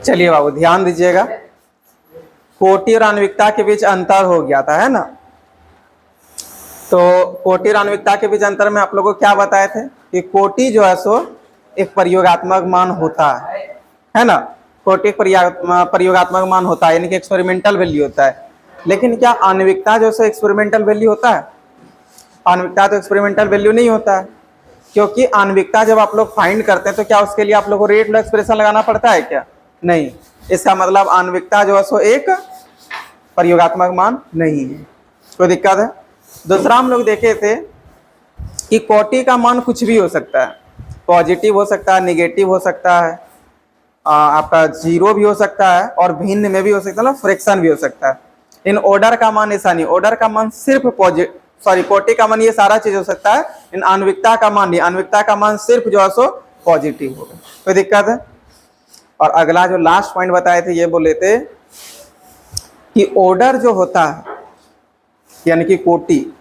चलिए बाबू ध्यान दीजिएगा, कोटि और आणविकता के बीच अंतर हो गया था, है ना। तो कोटि और आणविकता के बीच अंतर में आप लोगों को क्या बताए थे कि कोटि जो है सो एक प्रयोगात्मक मान होता है ना। कोटि एक प्रयोगात्मक मान होता है, यानी कि एक्सपेरिमेंटल वैल्यू होता है। लेकिन क्या आणविकता जो है एक्सपेरिमेंटल वैल्यू होता है? आणविकता तो एक्सपेरिमेंटल वैल्यू नहीं होता है, क्योंकि आणविकता जब आप लोग फाइंड करते हैं तो क्या उसके लिए आप लोगों को रेट लॉ एक्सप्रेशन लगाना पड़ता है क्या? नहीं। इसका मतलब आणविकता जो है सो एक प्रयोगात्मक मान नहीं है। कोई दिक्कत है? दूसरा हम लोग देखे थे कि कोटि का मान कुछ भी हो सकता है, पॉजिटिव हो सकता है, निगेटिव हो सकता है, आपका जीरो भी हो सकता है और भिन्न में भी हो सकता है, फ्रैक्शन भी हो सकता है। इन ऑर्डर का मान ऐसा नहीं, ऑर्डर का मान सिर्फ कोटि का मान ये सारा चीज हो सकता है, इन आणविकता का मान नहीं, आणविकता का मान सिर्फ जो है सो पॉजिटिव होगा। कोई दिक्कत है? और अगला जो लास्ट पॉइंट बताए थे ये बोले थे कि ऑर्डर जो होता है यानी कि कोटि,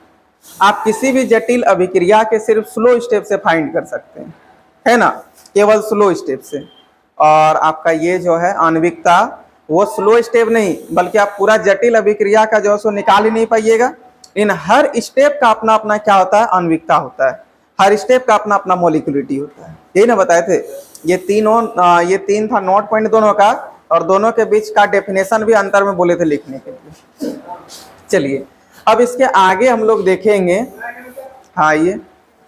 आप किसी भी जटिल अभिक्रिया के सिर्फ स्लो स्टेप से फाइंड कर सकते हैं, है ना, केवल स्लो स्टेप से। और आपका ये जो है आणविकता, वो स्लो स्टेप नहीं बल्कि आप पूरा जटिल अभिक्रिया का जो है सो निकाल ही नहीं पाइएगा। इन हर स्टेप का अपना अपना क्या होता है? आणविकता होता है। हर स्टेप का अपना अपना मॉलिक्यूलिटी होता है। यही ना बताए थे। ये तीन था नोट पॉइंट दोनों का, और दोनों के बीच का डेफिनेशन भी अंतर में बोले थे लिखने के लिए। चलिए अब इसके आगे हम लोग देखेंगे, हाँ ये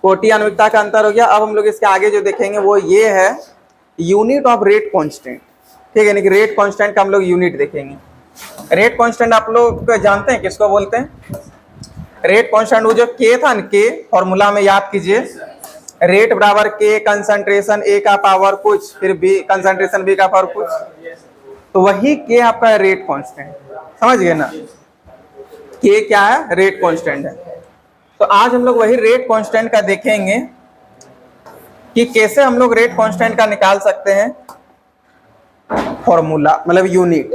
कोटि आणविकता का अंतर हो गया। अब हम लोग इसके आगे जो देखेंगे वो ये है यूनिट ऑफ रेट कांस्टेंट, ठीक है, यानी कि रेट कांस्टेंट का हम लोग यूनिट देखेंगे। रेट कांस्टेंट आप लोग जानते हैं किसको बोलते हैं? रेट कांस्टेंट वो जो के था ना, के फॉर्मूला में याद कीजिए, रेट बराबर के कंसंट्रेशन ए का पावर कुछ, फिर बी कंसंट्रेशन बी का पावर कुछ, तो वही के आपका रेट कांस्टेंट। समझ गए ना? के क्या है? रेट कांस्टेंट है। तो आज हम लोग वही रेट कांस्टेंट का देखेंगे कि कैसे हम लोग रेट कांस्टेंट का निकाल सकते हैं फॉर्मूला, मतलब यूनिट,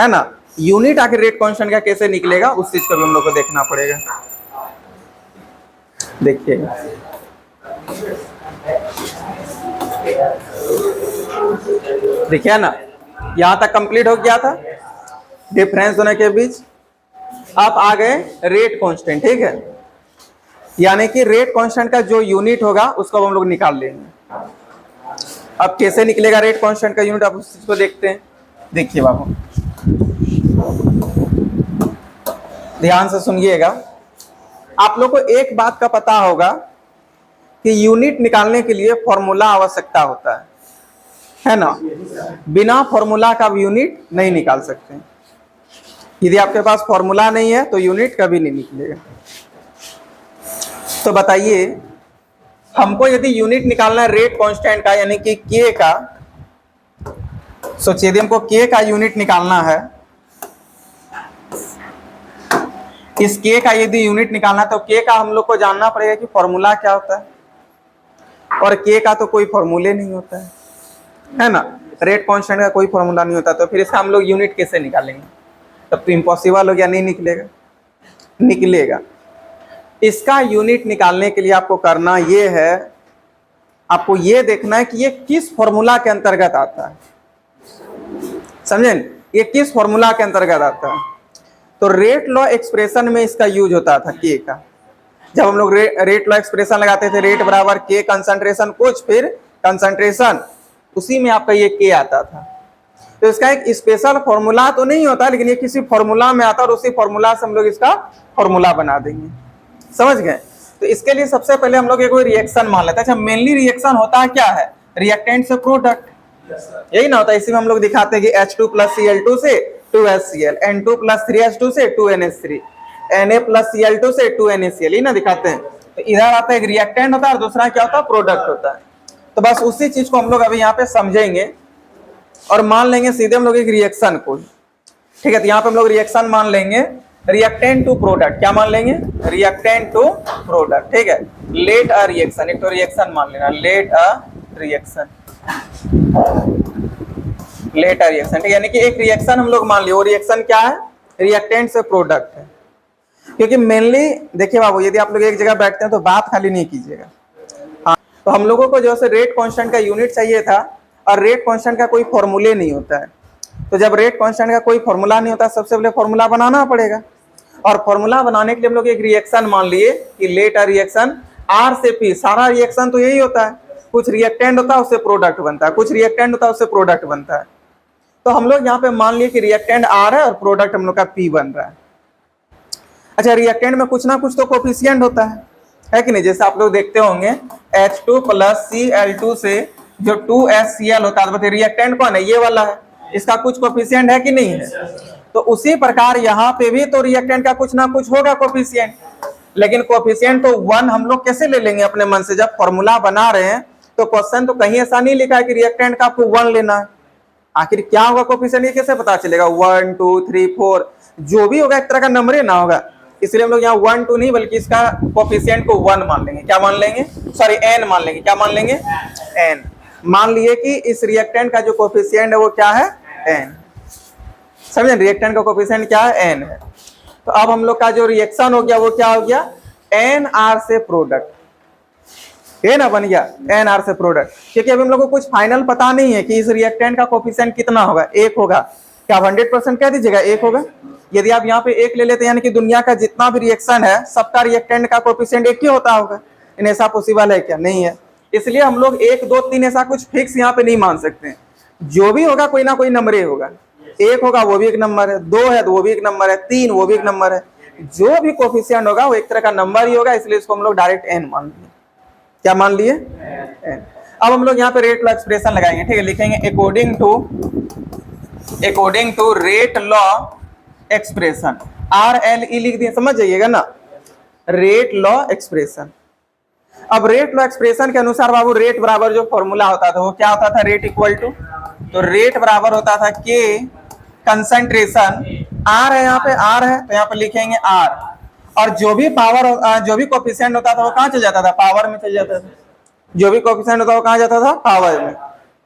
है ना। यूनिट आखिर रेट कांस्टेंट का कैसे निकलेगा उस चीज को भी हम लोग को देखना पड़ेगा। देखिए देखिए ना, यहां तक कंप्लीट हो गया था डिफरेंस दोनों के बीच। अब आ गए रेट कांस्टेंट, ठीक है, यानी कि रेट कांस्टेंट का जो यूनिट होगा उसको हम लोग निकाल लेंगे। अब कैसे निकलेगा रेट कांस्टेंट का यूनिट, आप उस चीज को देखते हैं। देखिए बाबू ध्यान से सुनिएगा, आप लोग को एक बात का पता होगा कि यूनिट निकालने के लिए फॉर्मूला आवश्यकता होता है ना। बिना फॉर्मूला का यूनिट नहीं निकाल सकते। यदि आपके पास फॉर्मूला नहीं है तो यूनिट कभी नहीं निकलेगा। तो बताइए हमको यदि यूनिट निकालना है रेट कांस्टेंट का, यानी कि के का, सोचिए यदि हमको के का यूनिट निकालना है, इस के का यदि यूनिट निकालना है तो के का हम लोग को जानना पड़ेगा कि फॉर्मूला क्या होता है, और के का तो कोई फॉर्मूले नहीं होता है ना। रेट कांस्टेंट का कोई फॉर्मूला नहीं होता, तो फिर इसका हम लोग यूनिट कैसे निकालेंगे? तब तो इम्पॉसिबल हो गया, नहीं निकलेगा। निकलेगा। इसका यूनिट निकालने के लिए आपको करना ये है, आपको ये देखना है कि ये किस फॉर्मूला के अंतर्गत आता है। समझें? ये किस फॉर्मूला के अंतर्गत आता है। तो रेट लॉ एक्सप्रेशन में इसका यूज होता था के का। जब हम लोग रेट लॉ एक्सप्रेशन लगाते थे, रेट बराबर के कंसंट्रेशन कुछ, फिर कंसंट्रेशन, उसी में आपका ये के आता था। तो इसका एक स्पेशल फॉर्मूला तो नहीं होता, लेकिन ये किसी फॉर्मूला में आता है और उसी फॉर्मूला से हम लोग इसका फॉर्मूला बना देंगे। समझ गए? तो इसके लिए सबसे पहले हम लोग एक रिएक्शन मान लेते हैं। अच्छा, मेनली रिएक्शन होता है क्या है? रिएक्टेंट से प्रोडक्ट, यही ना होता है। इसी में हम लोग दिखाते हैं कि H2 + Cl2 से 2HCl, N2 + 3H2 से 2NH3, Na + Cl2 से 2NaCl, यही ना दिखाते हैं। तो इधर आता है एक रिएक्टेंट होता है और दूसरा क्या होता है? प्रोडक्ट होता है। तो बस उसी चीज को हम लोग अभी यहाँ पे समझेंगे और मान लेंगे सीधे हम लोग एक रिएक्शन को, ठीक है। तो यहाँ पे हम लोग रिएक्शन मान लेंगे रिएक्टेंट टू प्रोडक्ट। क्या मान लेंगे? रिएक्टेंट टू प्रोडक्ट, ठीक है। लेट अ रिएक्शन, एक तो रिएक्शन मान लेना, let a reaction, let a reaction, ठीक है। यानी कि एक रिएक्शन हम लोग मान लिया, वो रिएक्शन क्या है? रिएक्टेंट से प्रोडक्ट है। क्योंकि मेनली देखिए बाबू, यदि आप लोग एक जगह बैठते हैं तो बात खाली नहीं कीजिएगा। हाँ, तो हम लोगों को जो है रेट कांस्टेंट का यूनिट चाहिए था, और रेट कांस्टेंट का कोई फॉर्मूले नहीं होता है। तो जब रेट कांस्टेंट का कोई फॉर्मूला नहीं होता, सबसे पहले फॉर्मूला बनाना पड़ेगा। और फॉर्मूला बनाने के लिए हम लोग एक रिएक्शन मान लिए कि लेट अ रिएक्शन आर से पी। सारा रिएक्शन तो यही होता है, कुछ रिएक्टेंट होता है उससे प्रोडक्ट बनता है, कुछ रिएक्टेंट होता है उससे प्रोडक्ट बनता है। तो हम लोग यहाँ पे मान लिए कि रिएक्टेंट आर है और प्रोडक्ट हम लोग का पी बन रहा है। अच्छा, रिएक्टेंट में कुछ ना कुछ तो कोफिशिएंट होता है कि नहीं? जैसे आप लोग देखते होंगे H2 + Cl2 से जो 2HCl होता है, तो रिएक्टेंट कौन है? ये वाला है, इसका कुछ कोफिशिएंट है कि नहीं है? तो उसी प्रकार यहाँ पे भी तो रिएक्टेंट का कुछ ना कुछ होगा कोफिशिएंट, लेकिन कोफिशिएंट तो 1 हम लोग कैसे ले लेंगे अपने मन से? जब फॉर्मूला बना रहे हैं तो क्वेश्चन तो कहीं ऐसा नहीं लिखा है कि रिएक्टेंट का आपको 1 लेना है। आखिर क्या होगा कोफिशिएंट, ये कैसे पता चलेगा? 1 2 3 4 जो भी होगा एक तरह का नंबर ही ना होगा, इसलिए हम लोग यहाँ 1 2 नहीं बल्कि इसका कोफिशिएंट को 1 मान लेंगे। क्या मान लेंगे? सॉरी, n मान लेंगे। क्या मान लेंगे? n। मान लिए कि इस रिएक्टेंट का जो कोफिशिएंट है वो क्या है? n। समझे? रिएक्टेंट का कोफिशिएंट क्या है? n है। तो अब हम लोग का जो रिएक्शन हो गया वो क्या हो गया? NR से प्रोडक्ट, ये ना बन गया NR से प्रोडक्ट। क्योंकि अभी हम लोग को कुछ फाइनल पता नहीं है कि इस रिएक्टेंट का कोफिशिएंट कितना होगा। 1 होगा क्या? आप 100% कह दीजिएगा 1 होगा। यदि आप यहाँ पे 1 ले लेते हैं यानी कि दुनिया का जितना भी रिएक्शन है सबका रिएक्टेंट का कोफिशिएंट 1 ही होता होगा। इन्हें ऐसा पॉसिबल है क्या? नहीं है। इसलिए हम लोग 1 2 3 ऐसा कुछ फिक्स यहाँ पे नहीं मान सकते। जो भी होगा कोई ना कोई नंबर ही होगा। 1 होगा वो भी एक नंबर है, 2 है तो वो भी एक नंबर है, 3 वो भी एक नंबर है। जो भी कोफिशिएंट होगा वो एक तरह का नंबर ही होगा, इसलिए इसको हम लोग डायरेक्ट n मान लिए। क्या मान लिए? n। अब हम लोग यहाँ पे रेट लॉ एक्सप्रेशन लगाएंगे, ठीक है? लिखेंगे according to rate law expression, RLE लिख दिए, समझ जाइएगा ना, रेट लॉ एक्सप्रेशन। अब रेट लॉ एक्सप्रेशन के अनुसार बाबू रेट बराबर जो फॉर्मूला होता था वो क्या होता था? रेट इक्वल टू, तो रेट बराबर होता था K कंसंट्रेशन, R है यहाँ पे, R है तो यहाँ पे लिखेंगे R, और जो भी पावर जो भी कोफिशिएंट होता था वो कहाँ चल जाता था? पावर में चल जाता था। जो भी कोफिशिएंट होता था वो कहाँ जाता था? पावर में।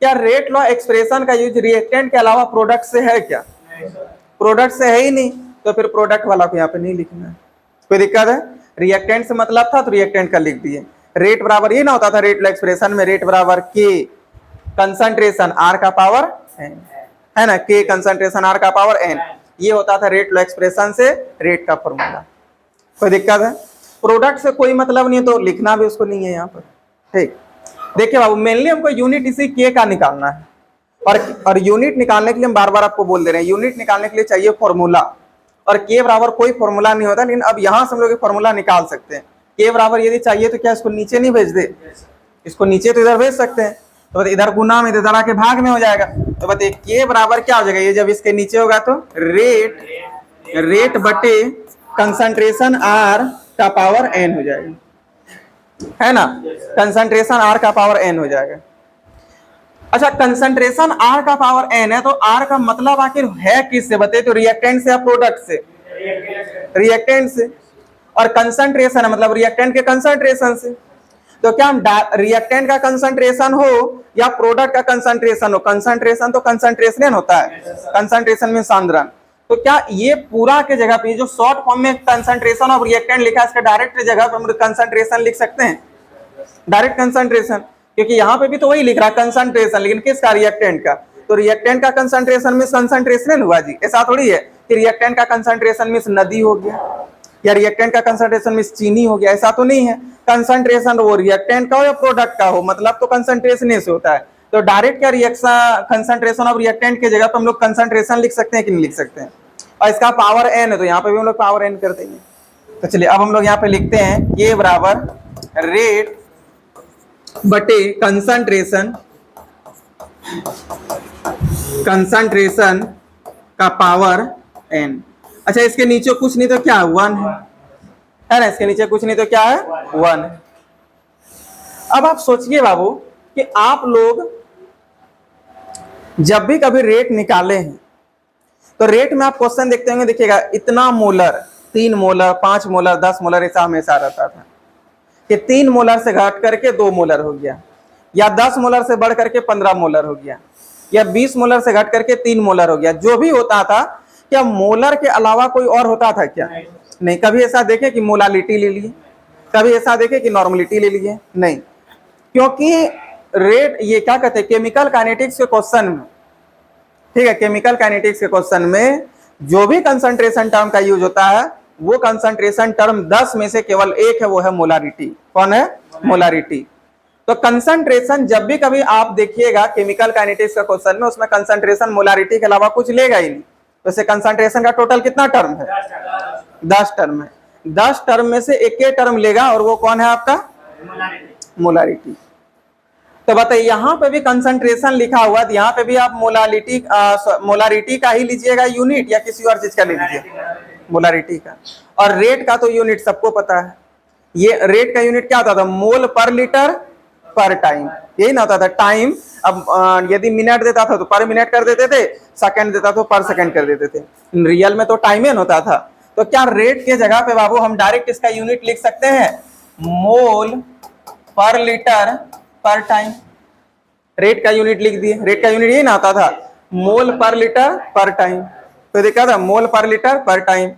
क्या रेट लॉ एक्सप्रेशन का यूज रिएक्टेंट के अलावा प्रोडक्ट से है क्या? प्रोडक्ट से है ही नहीं, तो फिर प्रोडक्ट वाला को यहाँ पे नहीं लिखना है। कोई दिक्कत है? रिएक्टेंट से मतलब था तो रिएक्टेंट का लिख दिए। रेट बराबर ये ना होता था रेट लॉ एक्सप्रेशन में, रेट बराबर K कंसंट्रेशन R का पावर n, है ना? K कंसंट्रेशन R का पावर n, ये होता था रेट लॉ एक्सप्रेशन से रेट का फॉर्मूला। कोई दिक्कत है? प्रोडक्ट से कोई मतलब नहीं है तो लिखना भी उसको नहीं है यहाँ पर, ठीक। देखिए बाबू, मेनली हमको यूनिट इसी K का निकालना है, और यूनिट निकालने के लिए हम बार बार आपको बोल दे रहे हैं, यूनिट निकालने के लिए चाहिए फॉर्मूला, और K बराबर कोई फॉर्मूला नहीं होता, लेकिन अब यहाँ से हम लोग फॉर्मूला निकाल सकते हैं। K बराबर यदि चाहिए तो क्या इसको नीचे नहीं भेज दे? इसको नीचे तो इधर भेज सकते हैं, तो इधर गुना में इधर आके भाग में हो जाएगा। तो बताइए K बराबर क्या हो जाएगा? ये जब इसके नीचे होगा तो रेट बटे कंसंट्रेशन R का पावर n हो जाएगा, है ना? कंसंट्रेशन R का पावर n हो जाएगा। अच्छा, कंसंट्रेशन R का पावर n है तो R का मतलब आखिर है किससे? बताइए, तो रिएक्टेंट से या प्रोडक्ट से? रिएक्टेंट से। और कंसंट्रेशन है मतलब रिएक्टेंट के कंसंट्रेशन से। तो क्या हम रिएक्टेंट का कंसंट्रेशन हो या प्रोडक्ट का कंसंट्रेशन हो, कंसंट्रेशन तो कंसंट्रेशन होता है, कंसंट्रेशन में सांद्रण। तो क्या ये पूरा के जगह पे जो शॉर्ट फॉर्म में कंसंट्रेशन ऑफ रिएक्टेंट लिखा है इसका डायरेक्ट जगह पे हम कंसंट्रेशन लिख सकते हैं, डायरेक्ट कंसंट्रेशन, क्योंकि यहाँ पे भी तो वही लिख रहा है कंसंट्रेशन, लेकिन किसका? रिएक्टेंट का। तो रिएक्टेंट का कंसंट्रेशन में कंसंट्रेशन हुआ जी, ऐसा थोड़ी है कि रिएक्टेंट का कंसंट्रेशन में नदी हो गया या रिएक्टेंट का कंसंट्रेशन में चीनी हो गया, ऐसा तो नहीं है। कंसंट्रेशन वो रिएक्टेंट का हो या प्रोडक्ट का हो, मतलब तो कंसंट्रेशन से होता है। तो डायरेक्ट क्या रिएक्शन कंसंट्रेशन ऑफ रिएक्टेंट की जगह पे हम लोग कंसंट्रेशन लिख सकते हैं कि नहीं लिख सकते हैं? और इसका पावर n है तो यहाँ पे भी हम लोग पावर n कर देंगे। तो चलिए अब हम लोग यहाँ पे लिखते हैं K बराबर रेट बटे कंसंट्रेशन का पावर n। अच्छा, इसके नीचे कुछ नहीं तो क्या है? 1 है ना? इसके नीचे कुछ नहीं तो क्या है? 1 है। अब आप सोचिए बाबू कि आप लोग जब भी कभी रेट निकाले हैं तो रेट में आप क्वेश्चन देखते होंगे, देखिएगा इतना मोलर, 3 मोलर, 5 मोलर, 10 मोलर, ऐसा हमेशा रहता था कि 3 मोलर से घट करके 2 मोलर हो गया, या 10 मोलर से बढ़ करके 15 मोलर हो गया, या 20 मोलर से घट करके 3 मोलर हो गया। जो भी होता था, क्या मोलर के अलावा कोई और होता था क्या? नहीं। कभी ऐसा देखे कि मोलालिटी ले लिए, कभी ऐसा देखे कि नॉर्मलिटी ले लिए? नहीं, क्योंकि रेट ये क्या कहते हैं, केमिकल काइनेटिक्स के क्वेश्चन में, ठीक है, केमिकल काइनेटिक्स के क्वेश्चन में जो भी कंसंट्रेशन टर्म का यूज होता है वो कंसंट्रेशन टर्म 10 में से केवल एक है, वो है मोलारिटी। कौन है? मोलारिटी। तो कंसंट्रेशन जब भी कभी आप देखिएगा केमिकल काइनेटिक्स का क्वेश्चन में, उसमें कंसंट्रेशन मोलारिटी के अलावा कुछ लेगा ही नहीं। वैसे कंसंट्रेशन का टोटल कितना टर्म है? 10 टर्म है। 10 टर्म में से एक टर्म लेगा और वो कौन है आपका? मोलारिटी। तो बताइए यहाँ पे भी कंसंट्रेशन लिखा हुआ, तो यहाँ पे भी आप मोलारिटी का ही लीजिएगा यूनिट या किसी और चीज का ले लीजिए? मोलारिटी का। और रेट का तो यूनिट सबको पता है, ये रेट का यूनिट क्या होता था? मोल पर लीटर पर टाइम, यही ना होता था। टाइम अब यदि मिनट देता था तो पर मिनट कर देते थे, सेकंड देता तो पर सेकंड कर देते थे। रियल में तो टाइम ही होता था। तो क्या रेट के जगह पे बाबू हम डायरेक्ट इसका यूनिट लिख सकते हैं? मोल पर लीटर पर टाइम। रेट का यूनिट लिख दिए, रेट का यूनिट यही ना आता था, मोल पर लीटर पर टाइम। तो देखा था मोल पर लीटर पर टाइम।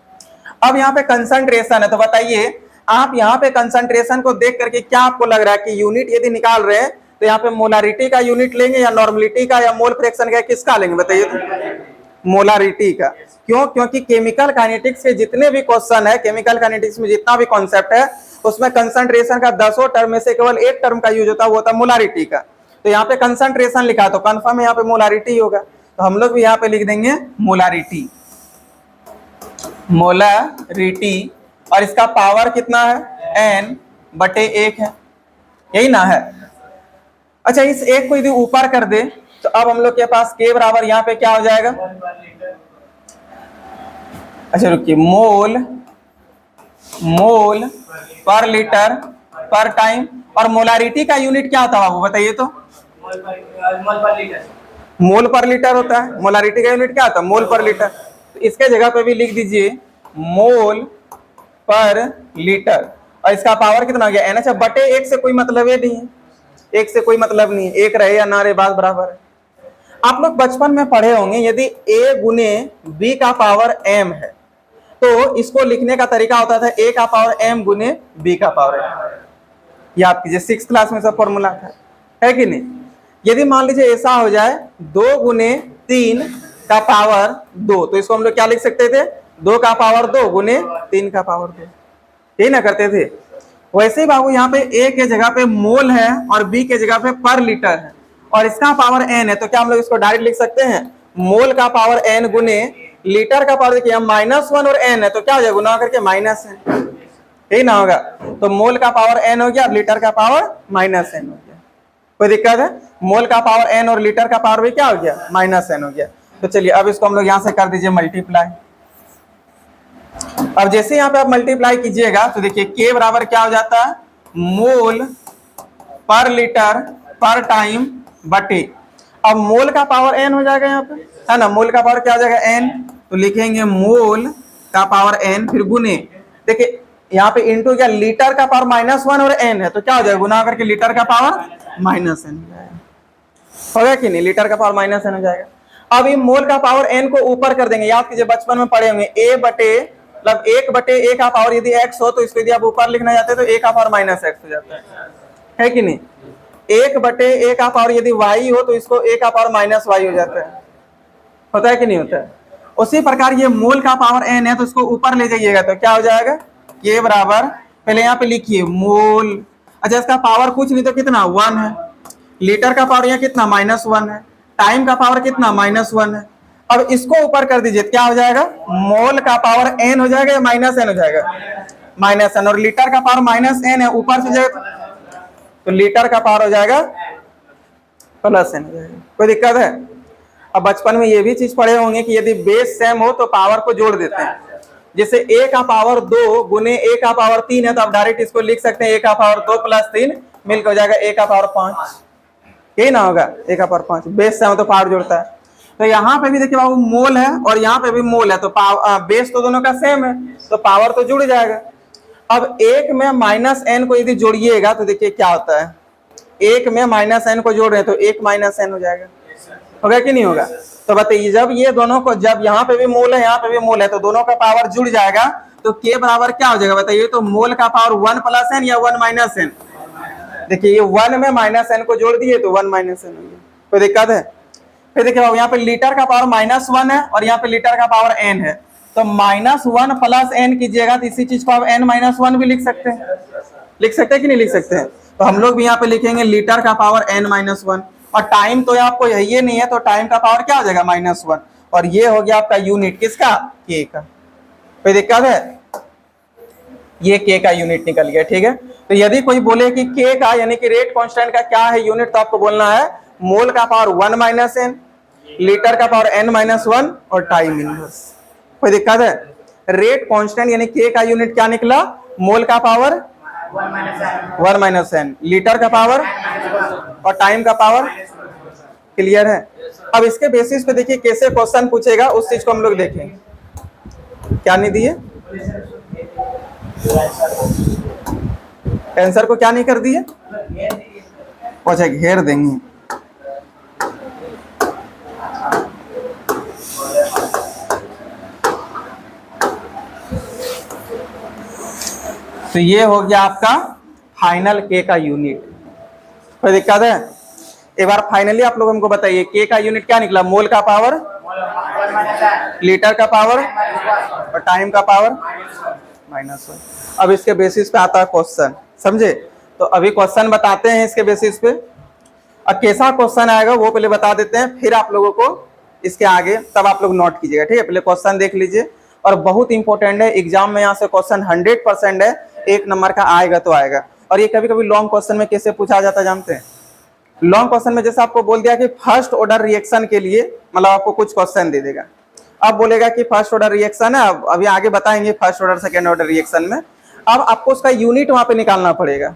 अब यहाँ पे कंसंट्रेशन है, तो बताइए आप यहाँ पे कंसंट्रेशन को देख करके क्या आपको लग रहा है कि यूनिट यदि निकाल रहे हैं तो यहाँ पे मोलारिटी का यूनिट लेंगे या नॉर्मलिटी का या मोल फ्रैक्शन का, किसका लेंगे बताइए? तो मोलारिटी का। क्यों? क्योंकि केमिकल काइनेटिक्स के जितने भी क्वेश्चन है, केमिकल काइनेटिक्स में जितना भी कॉन्सेप्ट है, उसमें कंसंट्रेशन का 10 टर्म में से केवल एक टर्म का यूज होता है, वो होता है मोलारिटी का। तो यहाँ पे कंसंट्रेशन लिखा तो कंफर्म यहाँ पे मोलारिटी होगा, तो हम लोग भी यहाँ पे लिख देंगे मोलारिटी। मोलारिटी। और इसका पावर कितना है? n/1 है, यही ना है। अच्छा, इस एक को यदि ऊपर कर दे तो अब हम लोग के पास k बराबर यहाँ पे क्या हो जाएगा? अच्छा रुकिए, मोल पर लीटर पर टाइम। और मोलारिटी का यूनिट क्या होता है बाबू बताइए तो? मोल पर लीटर होता है। मोलारिटी का यूनिट क्या होता है? मोल पर लीटर। तो इसके जगह पे भी लिख दीजिए मोल पर लीटर। और इसका पावर कितना हो गया? n। अच्छा, बटे 1 से कोई मतलब ही नहीं है, 1 से कोई मतलब नहीं है, 1 रहे या ना रहे बात बराबर है। आप लोग बचपन में पढ़े होंगे, यदि a गुने b का पावर m है तो इसको लिखने का तरीका होता था a का पावर m गुने b का पावर m। याद कीजिए 6th क्लास में सब फॉर्मूला था, है कि नहीं? यदि मान लीजिए ऐसा हो जाए 2 गुने 3 का पावर 2, तो इसको हम लोग क्या लिख सकते थे? 2 का पावर 2 गुने 3 का पावर 2, यही ना करते थे? वैसे ही बाबू यहाँ पे a के जगह पे मोल है और b के जगह पे पर लीटर है और इसका पावर n है, तो क्या हम लोग इसको डायरेक्ट लिख सकते हैं? मोल का पावर n गुने लीटर का पावर, देखिए -1 और n है तो क्या हो जाएगा? गुना करके माइनस है, यही ना होगा? तो मोल का पावर n हो गया, लीटर का पावर -n हो गया। कोई दिक्कत है? मोल का पावर n और लीटर का पावर भी क्या हो गया? -n हो गया। तो चलिए अब इसको हम लोग यहाँ से कर दीजिए मल्टीप्लाई। अब जैसे यहाँ पे आप मल्टीप्लाई कीजिएगा तो देखिए k बराबर क्या हो जाता है? मोल पर लीटर पर टाइम बटे, अब मोल का पावर n हो जाएगा यहाँ पे, है ना? मोल का पावर क्या हो जाएगा? n। तो लिखेंगे मोल का पावर n, फिर गुने, देखिए यहाँ पे इंटू क्या, लीटर का पावर -1 और n है तो क्या हो जाएगा? गुना करके लीटर का पावर -n हो जाएगा, हो गया कि नहीं? लीटर का पावर -n हो जाएगा। अब ये मोल का पावर n को ऊपर कर देंगे, याद कीजिए बचपन में पढ़े होंगे, a बटे मतलब 1/a का पावर यदि x हो तो इसको यदि आप ऊपर लिखना चाहते हैं तो a का पावर -x हो जाता है कि नहीं? 1/a का पावर यदि y हो तो इसको a का पावर -y हो जाता है, होता है कि नहीं होता है? उसी प्रकार ये मोल का पावर n है तो इसको ऊपर ले जाइएगा तो क्या हो जाएगा? k बराबर, पहले यहाँ पे लिखिए मोल, अच्छा इसका पावर कुछ नहीं तो कितना? 1 है। लीटर का पावर यहाँ कितना? -1 है। टाइम का पावर कितना? -1 है। अब इसको ऊपर कर दीजिए, क्या हो जाएगा? मोल का पावर n हो जाएगा या -n हो जाएगा? -n। और लीटर का पावर -n है, ऊपर से जाएगा तो लीटर का पावर हो जाएगा +n हो जाएगा। कोई दिक्कत है? अब बचपन में ये भी चीज पढ़े होंगे कि यदि बेस सेम हो तो पावर को जोड़ देते हैं। जैसे a का पावर 2 गुने a का पावर 3 है तो आप डायरेक्ट इसको लिख सकते हैं a का पावर 2 + 3 मिलकर हो जाएगा a का पावर 5, यही ना होगा? a का पावर 5। बेस सेम हो तो पावर जोड़ता है। तो यहाँ पे भी देखिए बाबू मोल है और यहाँ पे भी मोल है तो बेस तो दोनों का सेम है तो पावर तो जुड़ जाएगा। अब एक में -n को यदि जोड़िएगा तो देखिए क्या होता है, एक में -n को जोड़ रहे हैं तो 1 -n हो जाएगा, होगा कि नहीं होगा? तो बताइए जब ये दोनों को, जब यहाँ पे भी मोल है यहाँ पे भी मोल है तो दोनों का पावर जुड़ जाएगा तो k बराबर क्या हो जाएगा बताइए? तो मोल का पावर 1 + n या 1 - n? देखिए ये 1 में माइनस एन को जोड़ दिए तो 1 माइनस एन हो गया, कोई दिक्कत है? फिर देखिए यहाँ पे लीटर का पावर -1 है और यहाँ पे लीटर का पावर n है, तो -1 प्लस n कीजिएगा तो इसी चीज को आप n-1 भी लिख सकते हैं, लिख सकते हैं कि नहीं लिख सकते हैं? तो हम लोग भी यहाँ पे लिखेंगे लीटर का पावर n-1, और टाइम तो आपको यही नहीं है, तो टाइम का पावर क्या हो जाएगा -1, और ये हो गया आपका यूनिट किसका, के का। कोई दिक्कत है? ये के का यूनिट निकल गया, ठीक है। तो यदि कोई बोले कि के का यानी कि रेट कांस्टेंट का क्या है यूनिट, तो आपको बोलना है मोल का पावर 1 माइनस एन, लीटर का पावर n-1 और टाइम इनवर्स। कोई दिक्कत है? रेट कांस्टेंट यानी के का यूनिट क्या निकला, मोल का पावर 1 माइनस एन, लीटर का पावर और टाइम का पावर। क्लियर है? अब इसके बेसिस पे देखिए कैसे क्वेश्चन पूछेगा, उस चीज को हम लोग देखेंगे। क्या नहीं दिए आंसर को, क्या नहीं कर दिए, अच्छा घेर देंगे। तो ये हो गया आपका फाइनल के का यूनिट। कोई दिक्कत है? एक बार फाइनली आप लोग हमको बताइए के का यूनिट क्या निकला, मोल का पावर, लीटर का पावर और टाइम का पावर -1। अब इसके बेसिस पे आता है क्वेश्चन, समझे? तो अभी क्वेश्चन बताते हैं इसके बेसिस पे। अब कैसा क्वेश्चन आएगा वो पहले बता देते हैं, फिर आप लोगों को इसके आगे तब आप लोग नोट कीजिएगा, ठीक है? पहले क्वेश्चन देख लीजिए, और बहुत इंपॉर्टेंट है, एग्जाम में यहाँ से क्वेश्चन 100% है, 1 नंबर का आएगा तो आएगा। और ये कभी कभी लॉन्ग क्वेश्चन में कैसे पूछा जाता है जानते हैं? लॉन्ग क्वेश्चन में जैसे आपको बोल दिया कि फर्स्ट ऑर्डर रिएक्शन के लिए, मतलब आपको कुछ क्वेश्चन दे देगा, अब बोलेगा कि फर्स्ट ऑर्डर रिएक्शन है, अब अभी आगे बताएंगे first order second order reaction में। अब आपको उसका यूनिट वहां पे निकालना पड़ेगा।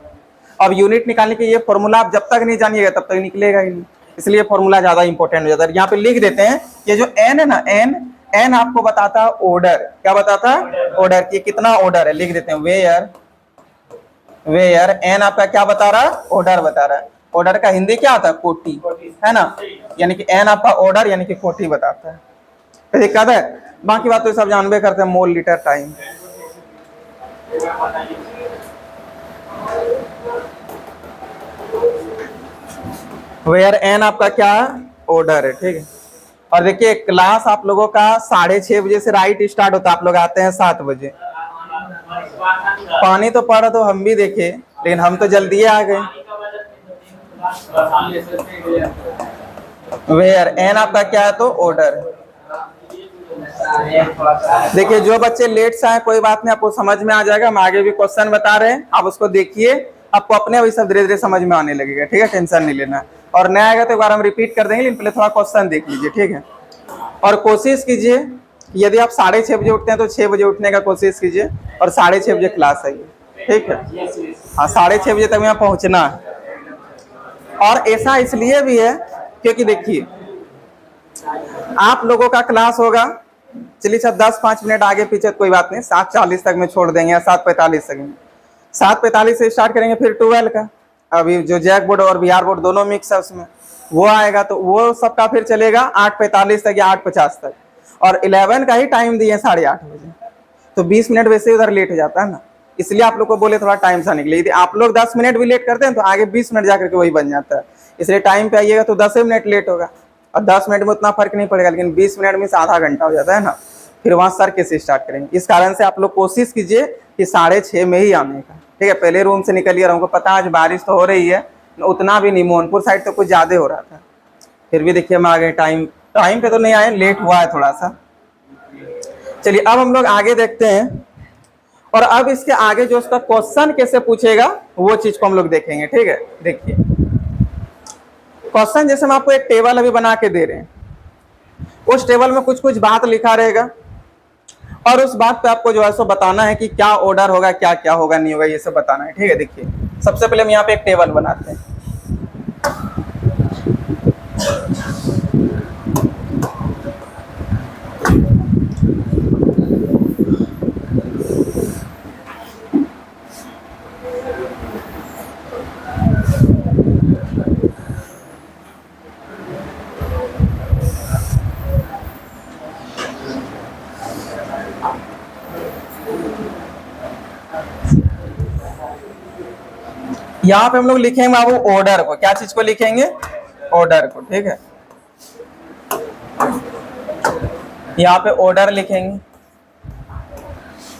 अब यूनिट निकालने के ये फॉर्मूला आप जब तक नहीं जानिएगा तब तक निकलेगा ही नहीं, इसलिए फॉर्मूला ज्यादा इंपॉर्टेंट हो जाता है। यहाँ पे लिख देते हैं, ये जो एन है ना, एन आपको बताता है ऑर्डर, क्या बताता है, ऑर्डर की कितना ऑर्डर है, लिख देते हैं वेयर एन आपका क्या बता रहा है, ऑर्डर बता रहा है। ऑर्डर का हिंदी क्या आता है, कोटि, है ना, यानी कि एन आपका ऑर्डर यानी कि कोटि बताता है। फिर दिक्कत है? बाकी बात तो सब जानबे करते हैं, mole litre time. Where n आपका क्या है, ऑर्डर है, ठीक है। और देखिए क्लास आप लोगों का 6:30 बजे से राइट स्टार्ट होता है, आप लोग आते हैं 7 बजे। पानी तो पड़ा तो हम भी देखे, लेकिन हम तो जल्दी आ गए। वेयर एन आपका क्या है, तो ऑर्डर। देखिए जो बच्चे लेट से आए कोई बात नहीं, आपको समझ में आ जाएगा, हम आगे भी क्वेश्चन बता रहे हैं, आप उसको देखिए, आपको अपने वही सब धीरे धीरे समझ में आने लगेगा, ठीक है, टेंशन नहीं लेना। और नया आएगा तो एक बार हम रिपीट कर देंगे, लेकिन पहले थोड़ा क्वेश्चन देख लीजिए, ठीक है। और कोशिश कीजिए यदि आप 6:30 बजे उठते हैं तो 6 बजे उठने का कोशिश कीजिए, और 6:30 बजे क्लास आइए, ठीक है। हाँ 6:30 बजे तक यहाँ पहुँचना है। और ऐसा इसलिए भी है क्योंकि देखिए आप लोगों का क्लास होगा, चलिए सर 10-5 मिनट आगे पीछे कोई बात नहीं, 7:40 तक में छोड़ देंगे या 7:45 तक में, 7:45 से स्टार्ट करेंगे, फिर 12 का, अभी जो जैक बोर्ड और बिहार बोर्ड दोनों मिक्स है उसमें, वो आएगा तो वो सबका फिर चलेगा 8:45 तक या 8:50 तक, और 11 का ही टाइम दिए 8:30 बजे, तो 20 मिनट वैसे उधर लेट हो जाता है ना, इसलिए आप लोग को बोले थोड़ा टाइम से निकले। यदि आप लोग 10 मिनट भी लेट करते हैं तो आगे 20 मिनट जाकर के वही बन जाता है, इसलिए टाइम पे आइएगा तो 10 मिनट लेट होगा, और 10 मिनट में उतना फर्क नहीं पड़ेगा, लेकिन 20 मिनट में से आधा घंटा हो जाता है ना, फिर वहाँ सर कैसे स्टार्ट करेंगे। इस कारण से आप लोग कोशिश कीजिए कि 6:30 में ही आने का, ठीक है। पहले रूम से निकलिए, और हमको पता है आज बारिश तो हो रही है, उतना भी नहीं, मोहनपुर साइड तो कुछ ज़्यादा हो रहा था, फिर भी देखिए हम आ गए टाइम पे तो नहीं आए, लेट हुआ है थोड़ा सा। चलिए अब हम लोग आगे देखते हैं, और अब इसके आगे जो उसका क्वेश्चन कैसे पूछेगा वो चीज को हम लोग देखेंगे, ठीक है। देखिए क्वेश्चन जैसे हम आपको एक टेबल अभी बना के दे रहे हैं, उस टेबल में कुछ कुछ बात लिखा रहेगा, और उस बात पे आपको जो है सो बताना है कि क्या ऑर्डर होगा, क्या क्या होगा नहीं होगा, ये सब बताना है, ठीक है। देखिए सबसे पहले हम यहाँ पे एक टेबल बनाते हैं, यहाँ पे हम लोग लिखेंगे बाबू ऑर्डर को, क्या चीज को लिखेंगे, ऑर्डर को, ठीक है। यहाँ पे ऑर्डर लिखेंगे।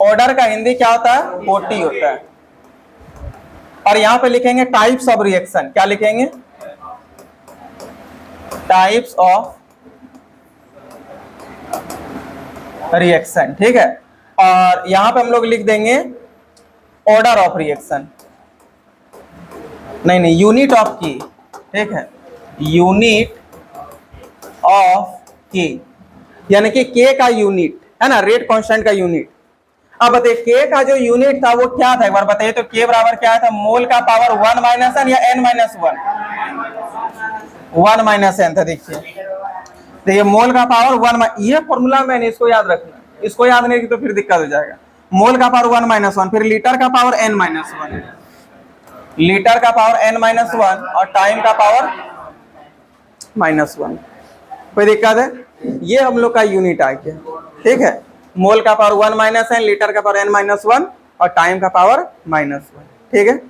ऑर्डर का हिंदी क्या होता है, कोटि होता है। और यहाँ पे लिखेंगे टाइप्स ऑफ रिएक्शन, क्या लिखेंगे, टाइप्स ऑफ रिएक्शन, ठीक है। और यहाँ पे हम लोग लिख देंगे ऑर्डर ऑफ रिएक्शन, नहीं यूनिट ऑफ की, ठीक है, यूनिट ऑफ की, यानी कि के का यूनिट है ना, रेट कांस्टेंट का यूनिट। अब बताइए के का जो यूनिट था वो क्या था, एक बार बताइए तो। के बराबर क्या था, मोल का पावर 1 माइनस एन या n माइनस 1 माइनस एन था। देखिए मोल का पावर 1, ये फॉर्मूला मैंने, इसको याद रखना, इसको याद नहीं तो फिर दिक्कत हो जाएगा। मोल का पावर 1 माइनस 1, फिर लीटर का पावर n माइनस 1, लीटर का पावर n माइनस 1 और टाइम का पावर माइनस 1। कोई दिक्कत है, ये हम लोग का यूनिट आ गया, ठीक है। मोल का पावर 1 माइनस एन, लीटर का पावर n माइनस 1 और टाइम का पावर माइनस 1, ठीक है।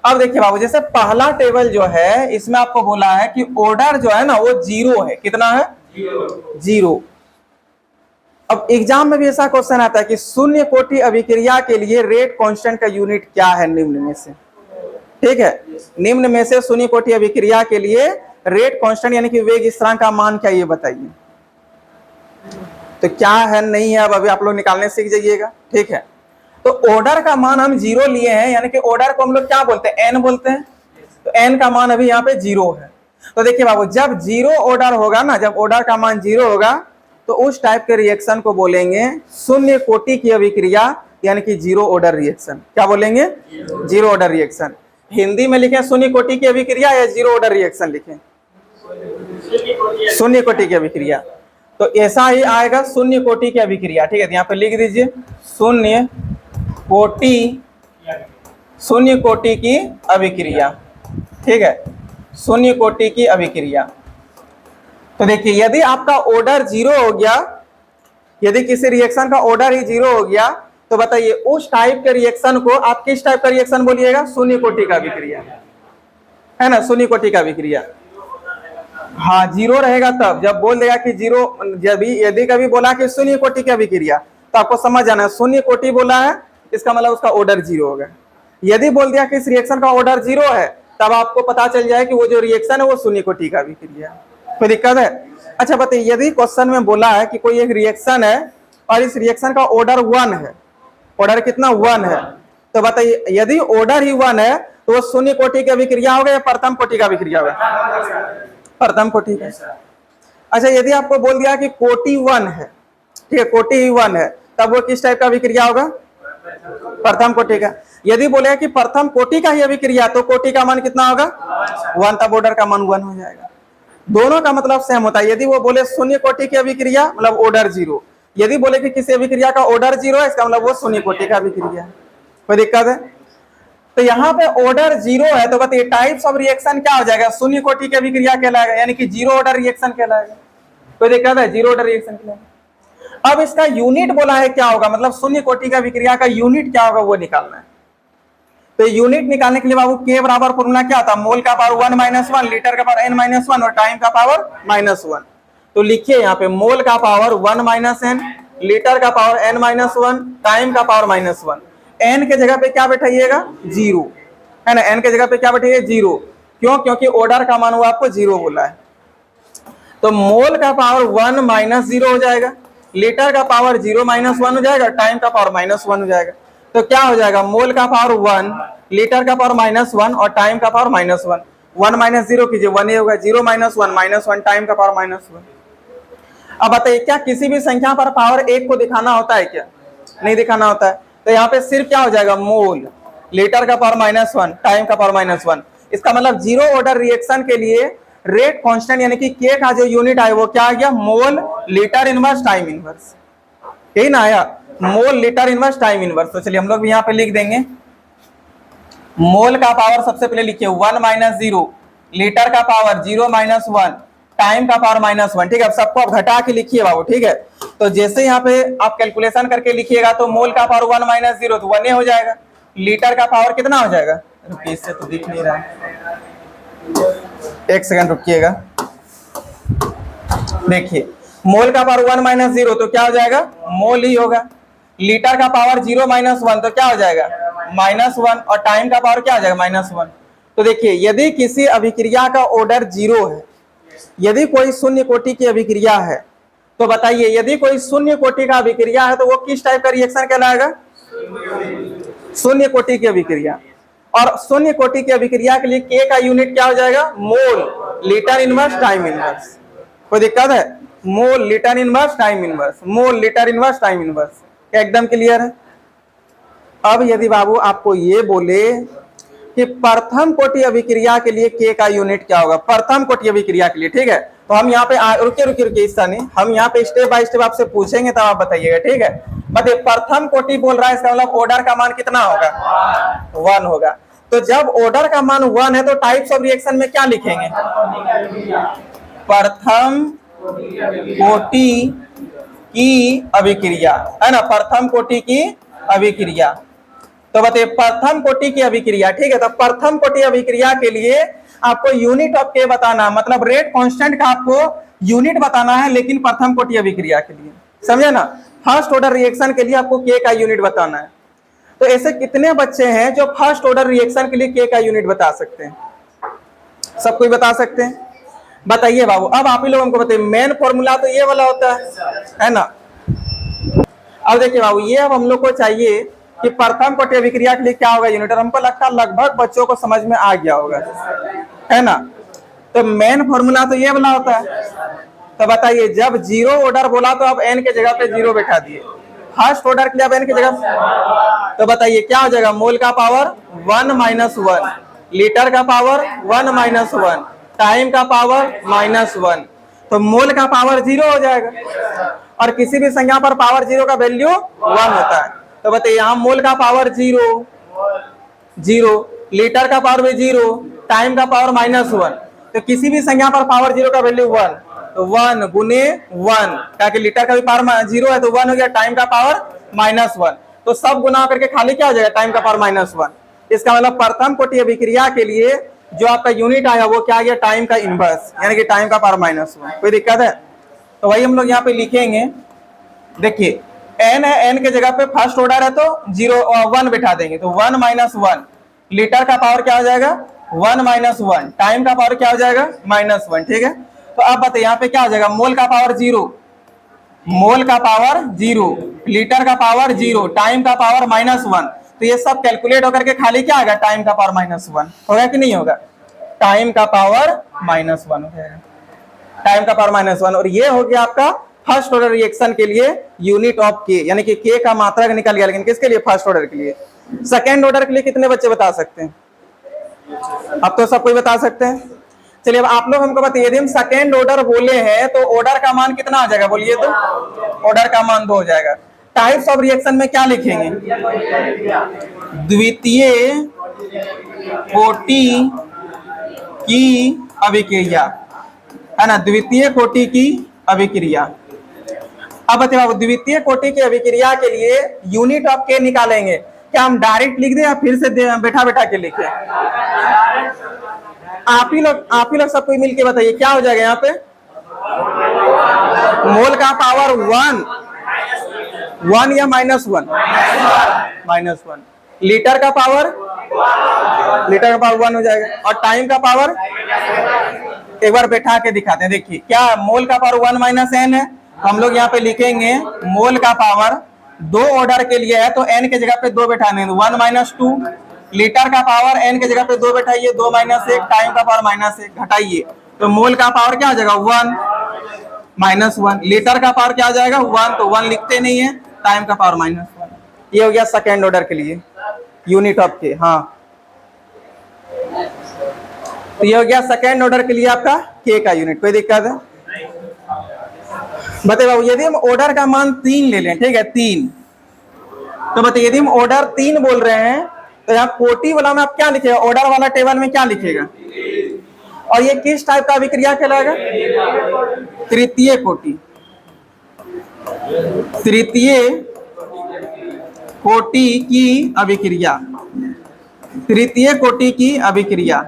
अब देखिए बाबू, जैसे पहला टेबल जो है इसमें आपको बोला है कि ऑर्डर जो है ना वो 0 है, कितना है, 0। अब एग्जाम में भी ऐसा क्वेश्चन आता है कि शून्य कोटि अभिक्रिया के लिए रेट कांस्टेंट का यूनिट क्या है निम्न में से, ठीक है। निम्न में से शून्य कोटि अभिक्रिया के लिए रेट कांस्टेंट यानी कि वेग स्थिरांक का मान क्या, ये बताइए। तो क्या है, नहीं है, अब अभी आप लोग निकालने सीख जाइएगा, ठीक है। तो ऑर्डर का मान हम 0 लिए हैं, यानी कि ऑर्डर को हम लोग क्या बोलते हैं, n बोलते हैं। तो n का मान अभी यहाँ पे 0 है। तो देखिए बाबू, जब 0 ऑर्डर होगा ना, जब ऑर्डर का मान 0 होगा तो उस टाइप के रिएक्शन को बोलेंगे शून्य कोटि की अभिक्रिया, यानी कि 0 ऑर्डर रिएक्शन। क्या बोलेंगे, 0 ऑर्डर रिएक्शन। हिंदी में लिखें शून्य कोटि की अभिक्रिया या 0 ऑर्डर रिएक्शन लिखें, शून्य कोटि की अभिक्रिया। तो ऐसा ही आएगा शून्य कोटि की अभिक्रिया, ठीक है। तो यहाँ पे लिख दीजिए शून्य कोटि की अभिक्रिया, ठीक है, शून्य कोटि की अभिक्रिया। तो देखिए यदि आपका ऑर्डर 0 हो गया, यदि किसी रिएक्शन का ऑर्डर ही 0 हो गया, तो बताइए उस टाइप के रिएक्शन को आप किस टाइप का रिएक्शन बोलिएगा, शून्य कोटि का अभिक्रिया, है ना, शून्य कोटि का अभिक्रिया। हाँ 0 रहेगा तब जब बोल देगा कि 0, जब यदि कभी बोला कि शून्य कोटि की अभिक्रिया तो आपको समझ जाना है शून्य कोटि बोला है, इसका मतलब उसका ऑर्डर 0 होगा। यदि बोल दिया कि इस रिएक्शन का ऑर्डर 0 है, तब आपको पता चल जाए कि वो जो रिएक्शन है वो शून्य कोटि का अभिक्रिया। कोई दिक्कत है? अच्छा बताइए, यदि क्वेश्चन में बोला है कि कोई एक रिएक्शन है और इस रिएक्शन का ऑर्डर 1 है, ऑर्डर कितना 1 है, तो बताइए यदि ऑर्डर ही 1 है तो वो शून्य कोटि की अभिक्रिया होगा या प्रथम कोटि का अभिक्रिया होगा, प्रथम कोटि का। अच्छा यदि आपको बोल दिया कि कोटि 1 है, ठीक है, कोटि ही 1 है, तब वो किस टाइप का अभिक्रिया होगा, प्रथम कोटि का। यदि बोले कि प्रथम कोटि का ही अभिक्रिया तो कोटि का मान कितना होगा, 1, तब ऑर्डर का मान 1 हो जाएगा। दोनों का मतलब सेम होता है। यदि वो बोले शून्य कोटि की अभिक्रिया मतलब ऑर्डर 0, यदि बोले कि किसी अभिक्रिया का ऑर्डर 0 है, इसका मतलब वो शून्य कोटि का अभिक्रिया है। कोई दिक्कत है? तो यहाँ पे ऑर्डर 0 है, तो बताइए टाइप्स ऑफ रिएक्शन क्या हो जाएगा, शून्य कोटि की अभिक्रिया कहलाएगा, यानी कि 0 ऑर्डर रिएक्शन कहलाएगा। कोई दिक्कत है, 0 ऑर्डर रिएक्शन कहलाएगा। अब इसका यूनिट बोला है क्या होगा, मतलब शून्य कोटि का अभिक्रिया का यूनिट क्या होगा वो निकालना है। तो यूनिट निकालने के लिए बाबू के बराबर फॉर्मूला क्या था, मोल का पावर 1 माइनस 1, लीटर का पावर n माइनस 1 और टाइम का पावर माइनस 1। तो लिखिए यहाँ पे मोल का पावर 1 माइनस एन, लीटर का पावर n माइनस 1, टाइम का पावर माइनस 1। n के जगह पे क्या बैठाइएगा, 0, है ना, n के जगह पे क्या बैठाइए 0। क्यों, क्योंकि ऑर्डर का मान वो आपको 0 बोला है। तो मोल का पावर 1 माइनस 0 हो जाएगा, लीटर का पावर 0 माइनस 1 हो जाएगा, टाइम का पावर माइनस 1 हो जाएगा। तो क्या हो जाएगा, मोल का पावर 1, लीटर का पावर माइनस 1 और टाइम का पावर माइनस 1। 1 माइनस 0 कीजिए 1 ही होगा, 0 माइनस 1 माइनस 1, टाइम का पावर माइनस 1। अब बताइए क्या किसी भी संख्या पर पावर 1 को दिखाना होता है क्या, नहीं दिखाना होता है। तो यहाँ पे सिर्फ क्या हो जाएगा, मोल, लीटर का पावर माइनस 1, टाइम का पावर माइनस 1। इसका मतलब 0 ऑर्डर रिएक्शन के लिए रेट कांस्टेंट यानी कि के का जो यूनिट आया वो क्या आ गया, मोल, लीटर इनवर्स, टाइम इनवर्स, यही ना आया, मोल, लीटर इनवर्स, टाइम इनवर्स। तो चलिए हम लोग यहाँ पे लिख देंगे मोल का पावर सबसे पहले लिखिए 1 माइनस 0, लीटर का पावर 0 माइनस 1, टाइम का पावर माइनस 1। ठीक है, अब सबको आप घटा के लिखिए बाबू, ठीक है। तो जैसे यहाँ पे आप कैलकुलेशन करके लिखिएगा तो मोल का पावर 1 माइनस 0 तो 1 हो जाएगा, लीटर का पावर कितना हो जाएगा रुकिए, इससे तो दिख नहीं रहा है, एक सेकंड रुकिएगा। देखिए मोल का पावर 1 माइनस 0 तो क्या हो जाएगा, मोल ही होगा। लीटर का पावर 0 माइनस 1 तो क्या हो जाएगा, -1। और टाइम का पावर क्या हो जाएगा, -1। तो देखिए यदि किसी अभिक्रिया का ऑर्डर 0 है, यदि कोई शून्य कोटि की अभिक्रिया है, तो बताइए यदि कोई शून्य कोटि का अभिक्रिया है तो वो किस टाइप का रिएक्शन कहलाएगा, शून्य कोटि की अभिक्रिया। और शून्य कोटि की अभिक्रिया के लिए के का यूनिट क्या हो जाएगा, mole litre inverse time inverse. कोई दिक्कत है, mole litre inverse time inverse, mole litre inverse time inverse. क्या एकदम क्लियर है। अब यदि बाबू आपको ये बोले कि प्रथम कोटि अभिक्रिया के लिए के का यूनिट क्या होगा, प्रथम कोटि अभिक्रिया के लिए, ठीक है। तो हम यहाँ पे रुकिए इस नहीं, हम यहाँ पे स्टेप बाय स्टेप आपसे पूछेंगे तब आप बताइएगा, ठीक है। बताइए प्रथम कोटि बोल रहा है, इसका मतलब ऑर्डर का मान कितना होगा, 1 होगा। तो जब ऑर्डर का मान 1 है तो टाइप्स ऑफ रिएक्शन में क्या लिखेंगे, प्रथम कोटि की अभिक्रिया, है ना, प्रथम कोटि की अभिक्रिया। तो बताइए प्रथम कोटि की अभिक्रिया, ठीक है। तो प्रथम कोटि अभिक्रिया के लिए आपको यूनिट ऑफ के बताना, मतलब रेट कांस्टेंट का आपको यूनिट बताना है, लेकिन प्रथम कोटि अभिक्रिया के लिए, समझे ना। फर्स्ट ऑर्डर रिएक्शन के लिए आपको के का यूनिट बताना है। तो ऐसे कितने बच्चे हैं जो फर्स्ट ऑर्डर रिएक्शन के लिए के का यूनिट बता सकते हैं, सब कोई बता सकते हैं, बताइए बाबू। अब आप ही लोग हमको बताइए, मेन फॉर्मूला तो ये वाला होता है ना। अब देखिए बाबू, ये अब हम लोग को चाहिए कि प्रथम कोटि अभिक्रिया के लिए क्या होगा यूनिट, और हमको लगता है लगभग बच्चों को समझ में आ गया होगा, है ना। तो मेन फॉर्मूला तो ये वाला होता है। तो बताइए जब 0 ऑर्डर बोला तो आप n के जगह पे 0 बैठा दिए, फर्स्ट ऑर्डर के लिए आप n की जगह, तो बताइए क्या हो जाएगा, मोल का पावर 1 माइनस 1, लीटर का पावर 1 माइनस 1, टाइम का पावर -1। तो मोल का पावर 0 हो जाएगा, और किसी भी संख्या पर पावर 0 का वैल्यू 1 होता है। तो बताइए यहाँ मोल का पावर 0, लीटर का पावर भी 0, टाइम का पावर -1। तो किसी भी संख्या पर पावर 0 का वैल्यू 1, तो 1 गुने 1, ताकि लीटर का भी पावर 0 है तो 1 हो गया, टाइम का पावर -1। तो सब गुना करके खाली क्या हो जाएगा, टाइम का पावर -1। इसका मतलब प्रथम कोटि अभिक्रिया के लिए जो आपका यूनिट आया वो क्या आ गया, टाइम का इनवर्स, यानी कि टाइम का पावर -1। कोई दिक्कत है, तो वही हम लोग यहाँ पे लिखेंगे। देखिए n है, n के जगह पे फर्स्ट ऑर्डर है तो 1 बिठा देंगे, तो 1 माइनस 1, लीटर का पावर क्या हो जाएगा, 1 माइनस 1, टाइम का पावर क्या हो जाएगा, -1, ठीक है। तो अब बताइए यहाँ पे क्या हो जाएगा, मोल का पावर 0, मोल का पावर 0, लीटर का पावर 0, टाइम का पावर -1। तो ये सब कैलकुलेट होकर के खाली क्या आएगा, टाइम का पावर -1 होगा कि नहीं होगा, टाइम का पावर -1 हो जाएगा, टाइम का पावर -1। और ये हो गया आपका फर्स्ट ऑर्डर रिएक्शन के लिए यूनिट ऑफ के, यानी कि के का मात्रक निकल गया। लेकिन किसके लिए, फर्स्ट ऑर्डर के लिए। सेकेंड ऑर्डर के लिए कितने बच्चे बता सकते हैं, अब तो सब कोई बता सकते हैं। चलिए अब आप लोग हमको बताइए, यदि हम सेकेंड ऑर्डर बोले हैं तो ऑर्डर का मान कितना आ जाएगा, बोलिए तो, ऑर्डर का मान 2 हो जाएगा। टाइप्स ऑफ रिएक्शन में क्या लिखेंगे, द्वितीय कोटि की अभिक्रिया, है ना, द्वितीय कोटि की अभिक्रिया। अब बताइए द्वितीय कोटि की अभिक्रिया के लिए यूनिट ऑफ के निकालेंगे, क्या हम डायरेक्ट लिख दें या फिर से बैठा बैठा के लिखें, आप ही लोग सब कोई मिलके बताइए क्या हो जाएगा यहाँ पे, मोल का पावर 1 या -1, -1, लीटर का पावर 1 हो जाएगा, और टाइम का पावर, एक बार बैठा के दिखाते हैं। देखिए क्या मोल का पावर 1 माइनस n है, हम लोग यहाँ पे लिखेंगे मोल का पावर 2 ऑर्डर के लिए है तो n के जगह पे 2 बैठाने, 1 माइनस 2, लीटर का पावर n के जगह पे 2 बैठाइए, 2 माइनस 1, टाइम का पावर -1 घटाइए, तो मोल का पावर क्या हो जाएगा, 1 -1, लीटर का पावर क्या हो जाएगा, 1, तो 1 लिखते नहीं है, टाइम का पावर -1। ये हो गया सेकेंड ऑर्डर के लिए यूनिट ऑफ के। हाँ, तो ये हो गया सेकेंड ऑर्डर के लिए आपका के का यूनिट। कोई दिक्कत है, बताइए बाबू, यदि हम ऑर्डर का मान 3 ले लें, ठीक है 3, तो बताइए यदि हम ऑर्डर 3 बोल रहे हैं तो यहाँ कोटि वाला में आप क्या लिखेगा, ऑर्डर वाला टेबल में क्या लिखेगा, और ये किस टाइप का अभिक्रिया कहलाएगा, तृतीय कोटि, तृतीय कोटि की अभिक्रिया, तृतीय कोटि की अभिक्रिया।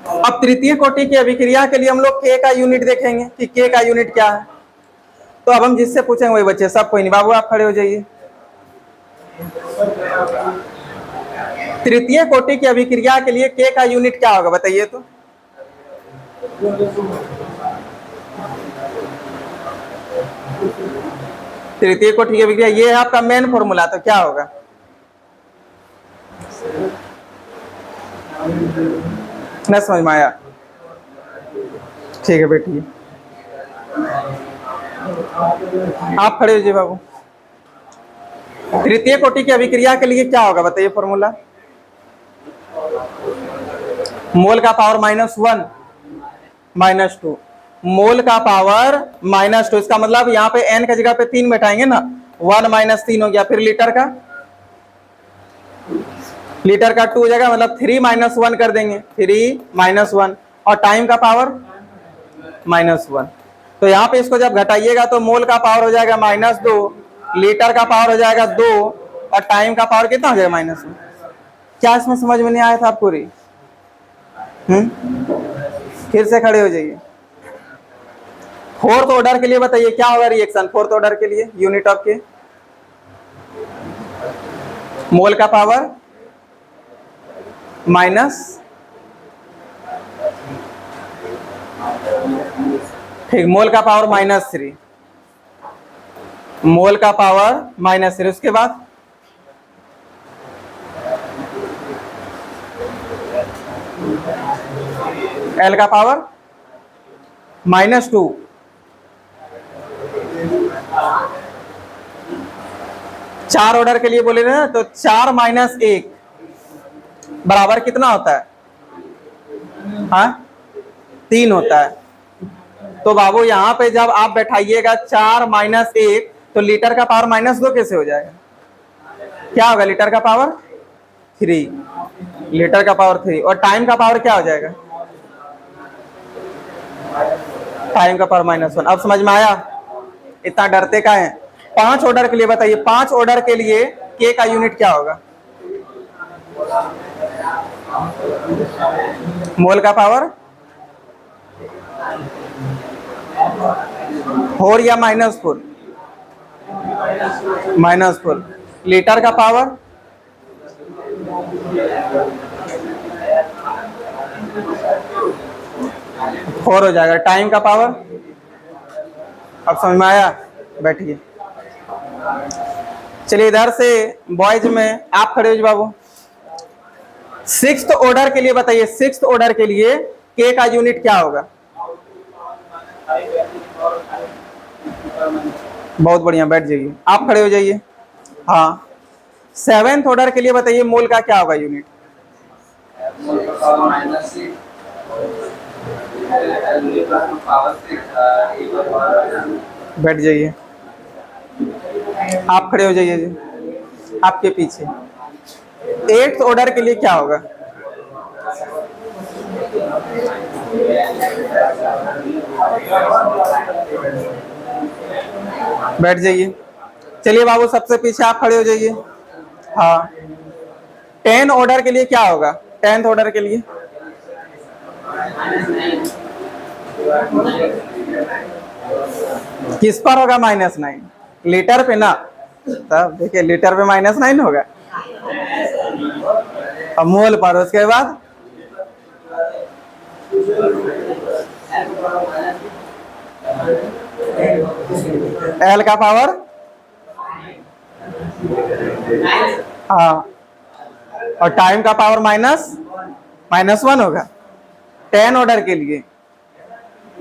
अब तृतीय कोटि की अभिक्रिया के लिए हम लोग के का यूनिट देखेंगे कि के का यूनिट क्या है। तो अब हम जिससे पूछेंगे वही बच्चे, सब कोई नहीं। बाबू आप खड़े हो जाइए। तृतीय कोटि की अभिक्रिया के लिए के का यूनिट क्या होगा बताइए तो। तृतीय कोटि की अभिक्रिया ये है आपका मेन फॉर्मूला, तो क्या होगा? न समझ में आया? ठीक है बैठिए। आप खड़े हो जी बाबू। तृतीय कोटि की अभिक्रिया के लिए क्या होगा बताइए फॉर्मूला। मोल का पावर -1 -2, मोल का पावर -2। इसका मतलब यहाँ पे n की जगह पे 3 बैठाएंगे ना, 1 - 3 हो गया। फिर लीटर का 2 हो जाएगा, मतलब 3 - 1 कर देंगे, 3 - 1, और टाइम का पावर -1। तो यहाँ पे इसको जब घटाइएगा तो मोल का पावर हो जाएगा -2, लीटर का पावर हो जाएगा 2, और टाइम का पावर कितना हो जाएगा -1। क्या इसमें समझ में नहीं आया था आपको री? फिर से खड़े हो जाइए। फोर्थ ऑर्डर के लिए बताइए क्या होगा रिएक्शन। फोर्थ ऑर्डर के लिए यूनिट ऑफ के, मोल का पावर ठीक, मोल का पावर -3, मोल का पावर -3। उसके बाद एल का पावर -2, चार ऑर्डर के लिए बोले ना, तो 4 - 1 बराबर कितना होता है? हाँ 3 होता है। तो बाबू यहाँ पे जब आप बैठाइएगा 4 - 1, तो लीटर का पावर -2 कैसे हो जाएगा? क्या होगा? लीटर का पावर 3, लीटर का पावर 3, और टाइम का पावर क्या हो जाएगा? टाइम का पावर -1। अब समझ में आया? इतना डरते का है? 5 ऑर्डर के लिए बताइए, 5 ऑर्डर के लिए के का यूनिट क्या होगा? मोल का पावर 4 या -4? -4। लीटर का पावर 4 हो जाएगा। टाइम का पावर, अब समझ में आया? बैठिए। चलिए इधर से बॉयज में आप खड़े हो बाबू। 6th ऑर्डर के लिए बताइए, 6th ऑर्डर के लिए के का यूनिट क्या होगा? बहुत बढ़िया, बैठ जाइए। आप खड़े हो जाइए। हाँ 7th ऑर्डर के लिए बताइए मोल का क्या होगा यूनिट? बैठ जाइए। आप खड़े हो जाइए जी, आपके पीछे। 8th ऑर्डर के लिए क्या होगा? बैठ जाइए। चलिए बाबू सबसे पीछे आप खड़े हो जाइए। हाँ 10 ऑर्डर के लिए क्या होगा? 10th ऑर्डर के लिए किस पर होगा? -9, लीटर पे ना। तब देखिए लीटर पे -9 होगा, और मोल पर उसके बाद एल का पावर, हाँ, और टाइम का पावर -1 होगा। 10 ऑर्डर के लिए,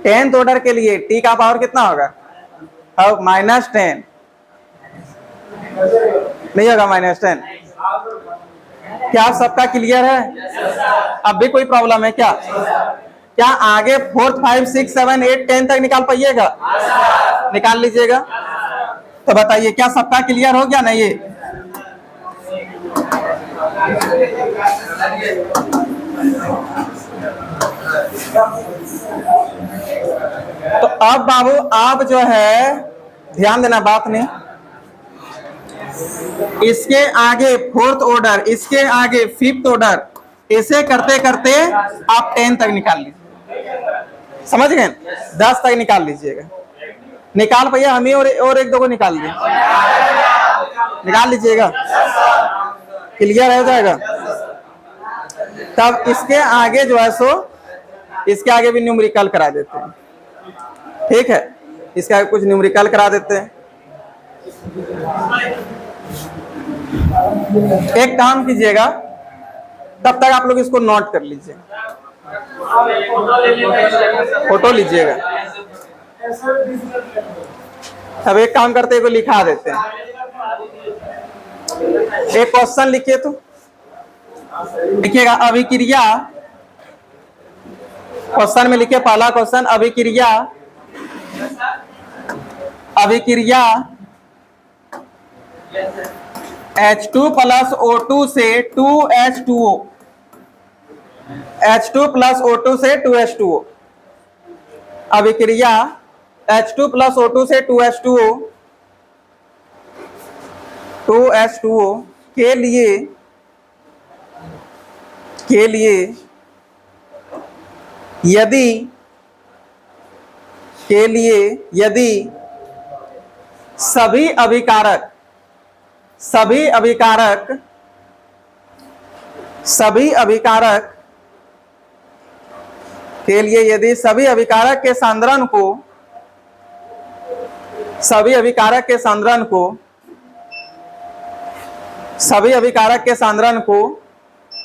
10th ऑर्डर के लिए टी का पावर कितना होगा? अब -10 नहीं होगा, -10। क्या सबका क्लियर है? अब भी कोई प्रॉब्लम है क्या? क्या आगे 4th 5 6 7 8 10 तक निकाल पाइएगा? निकाल लीजिएगा। तो बताइए क्या सबका क्लियर हो गया ना ये? तो अब बाबू आप जो है ध्यान देना, बात नहीं इसके आगे फोर्थ ऑर्डर, इसके आगे फिफ्थ ऑर्डर, इसे करते करते आप 10 तक निकाल लीजिए। समझ गए? 10 तक निकाल लीजिएगा। निकाल भैया, हम ही और एक दो को निकाल दें, निकाल लीजिएगा, क्लियर हो जाएगा। तब इसके आगे जो है सो इसके आगे भी न्यूमेरिकल करा देते हैं, ठीक है, इसके आगे कुछ न्यूमेरिकल करा देते हैं। एक काम कीजिएगा, तब तक आप लोग इसको नोट कर लीजिए, फोटो लीजिएगा। अब एक काम करते हैं, को लिखा देते हैं। एक क्वेश्चन लिखिए, तो लिखिएगा अभिक्रिया, क्वेश्चन में लिखिए पहला क्वेश्चन, अभिक्रिया H2 प्लस O2 से 2H2O, H2 प्लस O2 से 2H2O, अभिक्रिया H2 प्लस O2 से 2H2O के लिए यदि सभी अभिकारक के लिए यदि सभी अभिकारक के सांद्रण को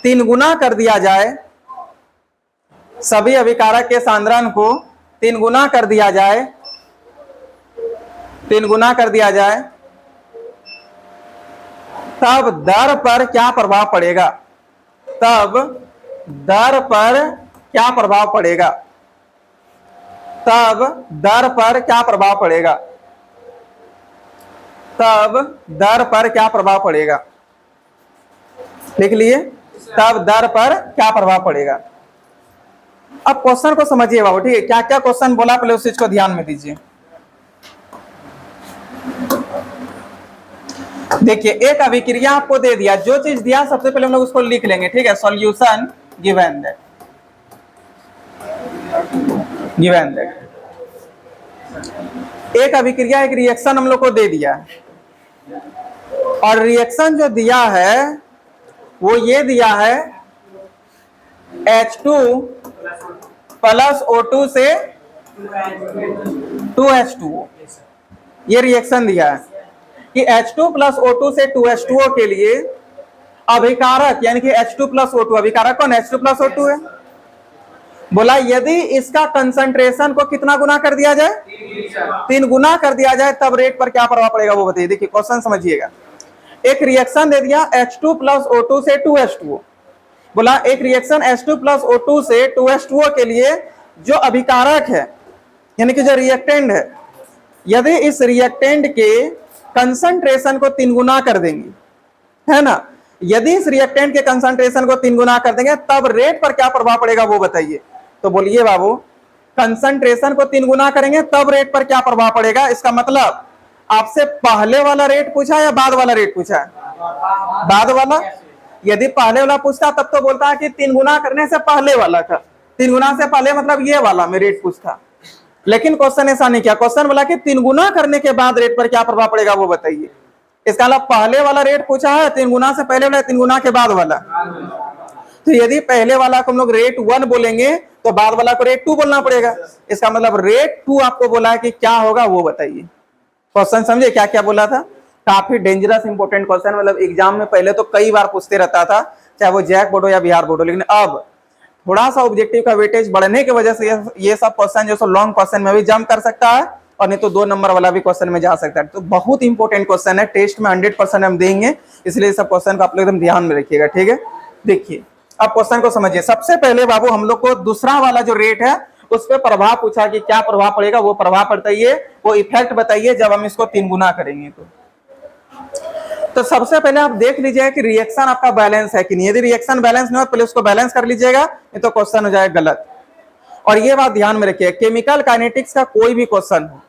3 गुना कर दिया जाए, सभी अभिकारक के सांद्रण को 3 गुना कर दिया जाए, 3 गुना कर दिया जाए, तब दर पर क्या प्रभाव पड़ेगा? तब दर पर क्या प्रभाव पड़ेगा? तब दर पर क्या प्रभाव पड़ेगा? तब दर पर क्या प्रभाव पड़ेगा? लिख लिए, तब दर पर क्या प्रभाव पड़ेगा। अब क्वेश्चन को समझिए बाबू, ठीक है, क्या क्या क्वेश्चन बोला पहले उस चीज को ध्यान में दीजिए। देखिए, एक अभिक्रिया आपको दे दिया, जो चीज दिया सबसे पहले हम लोग उसको लिख लेंगे, ठीक है, सॉल्यूशन गिवन दैट, एक अभिक्रिया, एक रिएक्शन हम लोग को दे दिया, और रिएक्शन जो दिया है वो ये दिया है H2 प्लस O2 से 2H2O, ये रिएक्शन दिया है कि H2 प्लस O2 से 2H2O के लिए अभिकारक यानी कि H2 प्लस O2, अभिकारक कौन? H2 प्लस O2 है। बोला यदि इसका कंसंट्रेशन को कितना गुना कर दिया जाए? 3 गुना कर दिया जाए, तब रेट पर क्या प्रभाव पड़ेगा वो बताइए। देखिए क्वेश्चन समझिएगा, एक रिएक्शन दे दिया H2 प्लस O2 से 2H2O, बोला एक रिएक्शन H2 प्लस O2 से 2H2O के लिए जो अभिकारक है यानी कि जो रिएक्टेंट है, यदि इस रिएक्टेंट के कंसंट्रेशन को 3 गुना कर देंगे, है ना, यदि इस रिएक्टेंट के कंसंट्रेशन को 3 गुना कर देंगे, तब रेट पर क्या प्रभाव पड़ेगा वो बताइए। तो बोलिए बाबू, कंसंट्रेशन को 3 गुना करेंगे तब रेट पर क्या प्रभाव पड़ेगा। इसका मतलब आपसे पहले वाला रेट पूछा या बाद वाला रेट पूछा है? बाद वाला। यदि पहले वाला पूछता तब तो बोलता है कि 3 गुना करने से पहले वाला का, 3 गुना से पहले मतलब ये वाला में रेट पूछता, लेकिन क्वेश्चन ऐसा नहीं किया। क्वेश्चन बोला कि 3 गुना करने के बाद रेट पर क्या प्रभाव पड़ेगा वो बताइए। इसका मतलब पहले वाला रेट पूछा है 3 गुना से पहले वाला, 3 गुना के बाद वाला। तो यदि पहले वाला को हम लोग रेट 1 बोलेंगे तो बाद वाला को रेट 2 बोलना पड़ेगा। इसका मतलब रेट 2 आपको बोला है कि क्या होगा वो बताइए। क्वेश्चन समझे क्या क्या बोला था? काफी डेंजरस इंपॉर्टेंट क्वेश्चन, मतलब एग्जाम में पहले तो कई बार पूछते रहता था, चाहे वो जैक बोर्ड हो या बिहार बोर्ड हो, लेकिन अब थोड़ा सा ऑब्जेक्टिव का वेटेज बढ़ने की वजह से ये सब क्वेश्चन जो लॉन्ग क्वेश्चन में भी जंप कर सकता है, और नहीं तो 2 नंबर वाला भी क्वेश्चन में जा सकता है। तो बहुत इंपॉर्टेंट क्वेश्चन है, टेस्ट में 100% हम देंगे, इसलिए सब क्वेश्चन को आप लोग एकदम ध्यान में रखिएगा, ठीक है। देखिए अब क्वेश्चन को समझिए। सबसे पहले बाबू हम लोग को दूसरा वाला जो रेट है उस पर प्रभाव पूछा कि क्या प्रभाव पड़ेगा, वो प्रभाव बताइए, वो इफेक्ट बताइए जब हम इसको 3 गुना करेंगे। तो सबसे पहले आप देख लीजिए कि रिएक्शन आपका बैलेंस है कि नहीं। यदि रिएक्शन बैलेंस नहीं हो पहले उसको बैलेंस कर लीजिएगा, नहीं तो क्वेश्चन हो जाएगा गलत। और ये बात ध्यान में रखिए, केमिकल काइनेटिक्स का कोई भी क्वेश्चन हो,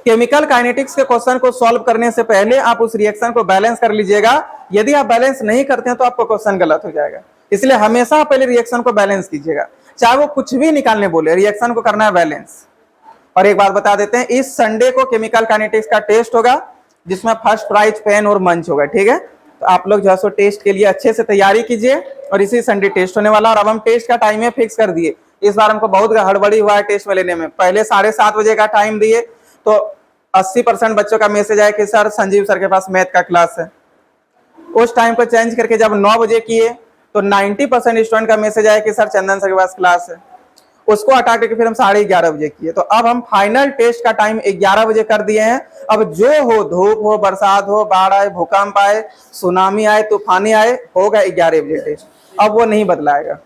केमिकल काइनेटिक्स के क्वेश्चन को सॉल्व करने से पहले आप उस रिएक्शन को बैलेंस कर लीजिएगा। यदि आप बैलेंस नहीं करते हैं तो आपका क्वेश्चन गलत हो जाएगा। इसलिए हमेशा पहले रिएक्शन को बैलेंस कीजिएगा, चाहे वो कुछ भी निकालने बोले, रिएक्शन को करना है बैलेंस। और एक बात बता देते हैं, इस संडे को केमिकल काइनेटिक्स का टेस्ट होगा, जिसमें फर्स्ट प्राइज पेन और मंच होगा, ठीक है। तो आप लोग जो है सो टेस्ट के लिए अच्छे से तैयारी कीजिए, और इसी संडे टेस्ट होने वाला। और अब हम टेस्ट का टाइम में फिक्स कर दिए। इस बार हमको बहुत हड़बड़ी हुआ है टेस्ट में लेने में। पहले 7:30 बजे का टाइम दिए तो 80% बच्चों का मैसेज आया कि सर संजीव सर के पास मैथ का क्लास है। उस टाइम को चेंज करके जब 9 बजे किए तो 90% स्टूडेंट का मैसेज आया कि सर चंदन सर के पास क्लास है। उसको हटा करके फिर हम 11:30 बजे किए। तो अब हम फाइनल टेस्ट का टाइम 11 बजे कर दिए हैं। अब जो हो, धूप हो, बरसात हो, बाढ़ आए, भूकंप आए, सुनामी आए, तूफानी आए, होगा 11 बजे टेस्ट। अब वो नहीं बदलाएगा,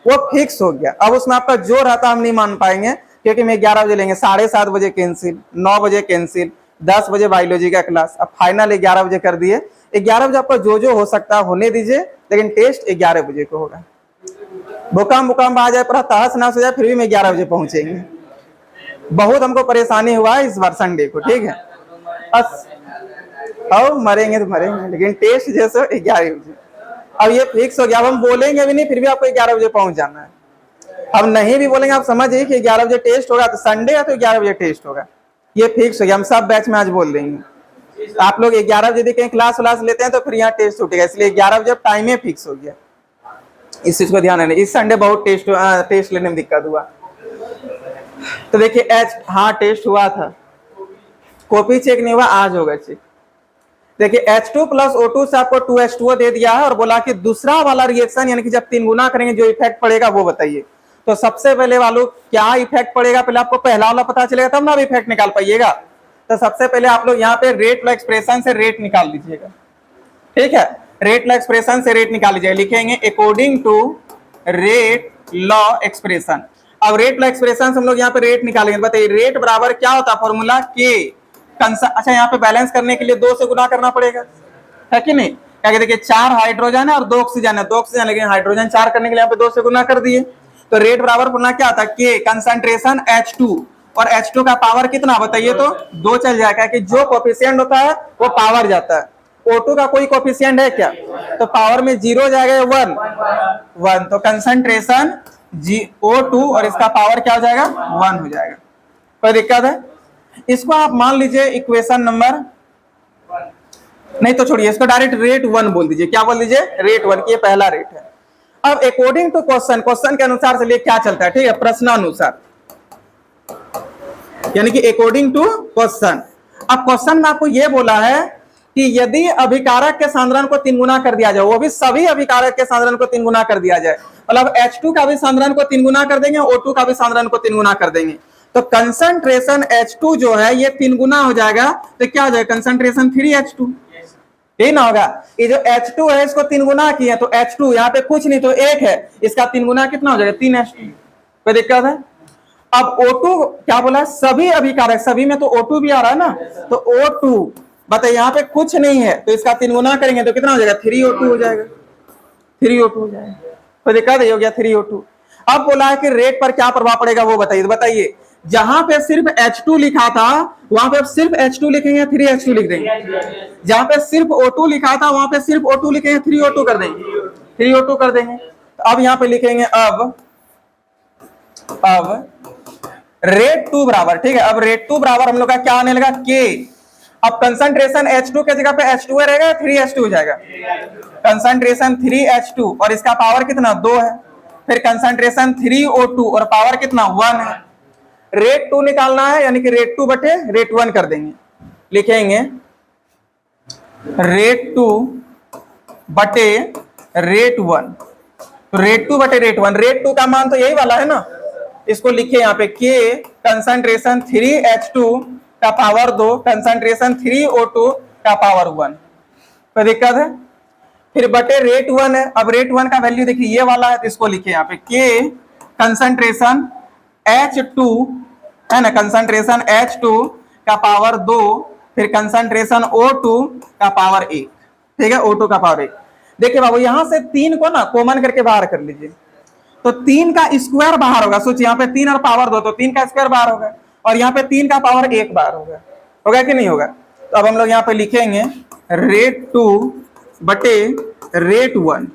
वो फिक्स हो गया। अब उसमें आपका जो रहता हम नहीं मान पाएंगे, क्योंकि हम 11 बजे लेंगे, 7:30 बजे कैंसिल, 9 बजे कैंसिल, 10 बजे बायोलॉजी का क्लास। अब फाइनल 11 बजे कर दिए। 11 बजे आपका जो हो सकता है होने दीजिए, लेकिन टेस्ट 11 बजे को होगा। भूकंप आ जाए, पूरा तहस नहस हो जाए, फिर भी मैं 11 बजे पहुंचेंगे। बहुत हमको परेशानी हुआ है इस बार संडे को, ठीक है। बस अब मरेंगे तो मरेंगे, लेकिन टेस्ट जैसे 11 बजे। अब ये फिक्स हो गया। अब हम बोलेंगे भी नहीं, फिर भी आपको 11 बजे पहुंच जाना है। हम नहीं भी बोलेंगे, आप समझिए कि 11 बजे टेस्ट होगा, तो संडे है तो 11 बजे टेस्ट होगा। ये फिक्स हो गया, हम सब बैच में आज बोल देंगे। आप लोग 11 बजे कहीं क्लास व्लास लेते हैं तो फिर यहाँ टेस्ट छूटेगा, इसलिए 11 बजे टाइम ही फिक्स हो गया। इस चीज को ध्यान रखना। इस संडे बहुत टेस्ट लेने में दिक्कत हुआ। तो देखिए हाँ टेस्ट हुआ था, कॉपी चेक नहीं हुआ, आज होगा चेक। देखिए H2 + O2 से आपको 2H2O दे दिया है, और बोला कि दूसरा वाला रिएक्शन यानी कि जब 3 गुना करेंगे जो इफेक्ट पड़ेगा वो बताइए। तो सबसे पहले वालों क्या इफेक्ट पड़ेगा, पहले आपको पहला वाला पता चलेगा तब ना आप इफेक्ट निकाल पाइएगा। तो सबसे पहले आप लोग यहाँ पे रेट लॉ एक्सप्रेशन से रेट निकाल लीजिएगा, ठीक है। रेट लॉ एक्सप्रेशन से रेट निकाल लीजिएगा, लिखेंगे according to rate law expression. अब रेट लॉ एक्सप्रेशन से हम लोग यहाँ पे रेट निकालेंगे। बताइए रेट बराबर क्या होता है, फॉर्मूला के। अच्छा यहाँ पे बैलेंस करने के लिए 2 से गुना करना पड़ेगा, है कि नहीं। क्या देखिए 4 हाइड्रोजन है और 2 ऑक्सीजन है, 2 ऑक्सीजन, लेकिन हाइड्रोजन 4 करने के लिए यहाँ पे 2 से गुना कर दिए। तो रेट बराबर फॉर्मूला क्या आता है, के कंसंट्रेशन H2, और H2 का पावर कितना बताइए, तो 2 चल जाएगा, कि जो कोफिशिएंट होता है वो पावर जाता है। O2 का कोई कोफिशिएंट है क्या, तो पावर में 0 जाएगा, 1। तो कंसंट्रेशन O2 और इसका पावर क्या हो जाएगा, 1 हो जाएगा। कोई दिक्कत है। इसको आप मान लीजिए इक्वेशन नंबर, नहीं तो छोड़िए, इसको डायरेक्ट रेट 1 बोल दीजिए। क्या बोल दीजिए, रेट 1, की पहला रेट है। अब अकॉर्डिंग टू क्वेश्चन के अनुसार से लिए क्या चलता है, ठीक है, प्रश्नानुसार, यानी कि अकॉर्डिंग टू क्वेश्चन। अब क्वेश्चन में आपको यह बोला है कि यदि अभिकारक के सांद्रण को 3 गुना कर दिया जाए, वो भी सभी अभिकारक के सांद्रण को 3 गुना कर दिया जाए, मतलब H2 का भी सांद्रण को 3 गुना कर देंगे, O2 का भी सांद्रण को 3 गुना कर देंगे, तो कंसंट्रेशन H2 जो है ये 3 गुना हो जाएगा। तो क्या हो जाएगा, कंसंट्रेशन 3H2, यही ना होगा। ये जो H2 है इसको 3 गुना किया, तो H2 यहाँ पे कुछ नहीं तो 1 है, इसका 3 गुना कितना हो जाएगा, 3H2। कोई दिक्कत है। अब O2 क्या बोला, सभी अभिकारक, सभी में तो O2 भी आ रहा है ना, तो O2 बताइए यहाँ पे कुछ नहीं है, तो इसका 3 गुना करेंगे तो कितना हो जाएगा, 3O2 हो जाएगा, 3O2 हो जाएगा। कोई दिक्कत है, हो गया 3O2। अब बोला है कि रेट पर क्या प्रभाव पड़ेगा वो बताइए। बताइए जहां पे सिर्फ H2 लिखा था वहां पे सिर्फ H2 लिखेंगे, 3H2 लिख देंगे। जहां पे सिर्फ O2 लिखा था वहां पे सिर्फ O2 लिखेंगे, 3O2 कर देंगे, 3O2 कर देंगे। तो अब यहाँ पे लिखेंगे अब रेट 2 बराबर, ठीक है। अब रेट 2 बराबर हम लोग का क्या आने लगा, के। अब कंसंट्रेशन H2 के जगह पे H2 रहेगा, 3H2 हो जाएगा। कंसंट्रेशन 3H2 और इसका पावर कितना, 2 है। फिर कंसंट्रेशन 3O2 और पावर कितना, 1 है। रेट 2 निकालना है, यानी कि रेट 2 बटे रेट 1 कर देंगे, लिखेंगे रेट 2 बटे रेट 1। तो रेट 2 बटे रेट 1, रेट 2 का मान तो यही वाला है ना, इसको लिखे यहाँ पे के कंसंट्रेशन 3H2 का पावर 2, कंसंट्रेशन 3O2 का पावर 1। कोई दिक्कत है। फिर बटे रेट 1 है। अब रेट 1 का वैल्यू देखिए ये वाला है, तो इसको लिखे यहाँ पे के कंसंट्रेशन H2 है ना, कंसंट्रेशन H2 का पावर 2, फिर कंसंट्रेशन O2 का पावर 1, ठीक है, O2 का पावर 1। देखिए बाबू यहां से 3 को ना कॉमन करके बाहर कर लीजिए, तो 3 का स्क्वायर बाहर होगा। सोचिए यहाँ पे 3 और पावर 2, तो 3 का स्क्वायर बाहर होगा, और यहाँ पे 3 का पावर 1 बाहर होगा। होगा कि नहीं होगा? तो अब हम लोग यहाँ पे लिखेंगे रेट 2 बटे रेट 1,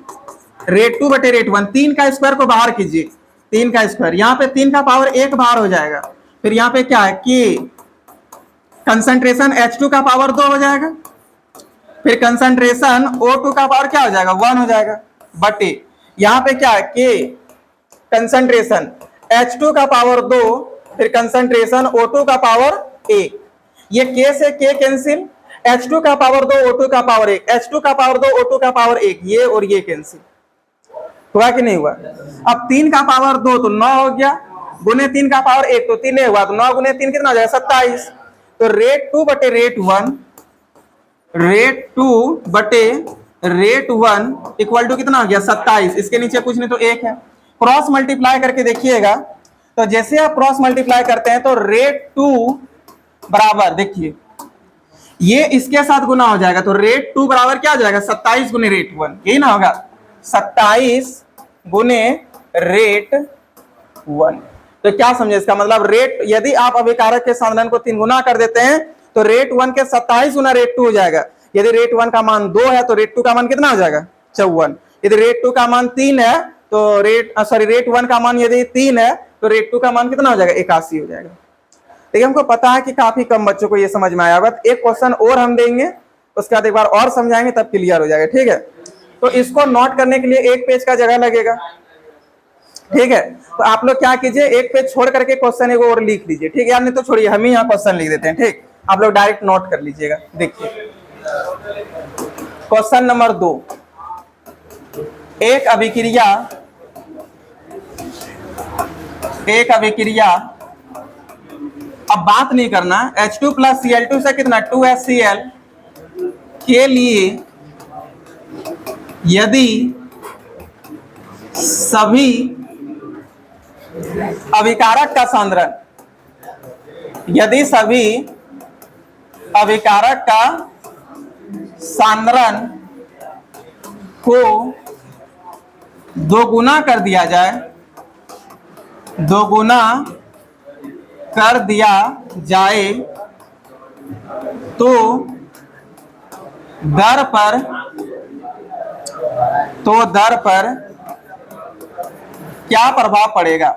रेट 2 बटे रेट 1, 3 का स्क्वायर को बाहर कीजिए, 3 का स्क्वायर, यहाँ पे 3 का पावर 1 बाहर हो जाएगा, फिर यहाँ पे क्या है कि कंसंट्रेशन H2 का पावर 2 हो जाएगा, फिर कंसंट्रेशन O2 का पावर क्या हो जाएगा 1 हो जाएगा, बटे यहाँ पे क्या है कि कंसंट्रेशन H2 का पावर 2, फिर कंसंट्रेशन O2 का पावर 1, ये K से K कैंसिल, H2 का पावर 2 O2 का पावर 1, H2 का पावर 2 O2 का पावर 1, ये और ये कैंसिल, हुआ कि नहीं हुआ? अब 3 का पावर 2 तो 9 हो गया, गुने 3 का पावर 1 तो 3 हुआ, तो 9 गुने 3 कितना हो जाएगा 27। तो रेट 2 बटे रेट 1, रेट 2 बटे रेट 1 इक्वल टू कितना हो गया 27, इसके नीचे कुछ नहीं तो 1 है। क्रॉस मल्टीप्लाई करके देखिएगा, तो जैसे आप क्रॉस मल्टीप्लाई करते हैं तो रेट 2 बराबर, देखिए ये इसके साथ गुना हो जाएगा, तो रेट 2 बराबर क्या हो जाएगा 27 गुने रेट 1, यही ना होगा 27 गुने रेट 1। तो क्या समझे इसका मतलब, रेट यदि आप अभिकारक के साधन को 3 गुना कर देते हैं तो रेट 1 के 27 गुना रेट 2 हो जाएगा। यदि रेट 1 का मान 2 है तो रेट 2 का मान कितना हो जाएगा 54। यदि रेट 2 का मान 3 है तो रेट 1 का मान यदि 3 है तो रेट 2 का मान कितना हो जाएगा 81 हो जाएगा। देखिए हमको पता है कि काफी कम बच्चों को ये समझ में आया होगा, एक क्वेश्चन और हम देंगे, उसके बाद एक बार और समझाएंगे, तब क्लियर हो जाएगा। ठीक है, तो इसको नोट करने के लिए एक पेज का जगह लगेगा। ठीक है, तो आप लोग क्या कीजिए, एक पेज छोड़ करके क्वेश्चन एक और लिख लीजिए। ठीक है, यार नहीं तो छोड़िए, हम ही यहाँ क्वेश्चन लिख देते हैं। ठीक, आप लोग डायरेक्ट नोट कर लीजिएगा। देखिए क्वेश्चन नंबर 2, एक अभिक्रिया, अब बात नहीं करना, H2 प्लस Cl2 से कितना 2HCl के लिए यदि सभी अभिकारक का सांद्रण, यदि सभी अभिकारक का सांद्रण को 2 गुना कर दिया जाए, 2 गुना कर दिया जाए तो दर पर क्या प्रभाव पड़ेगा,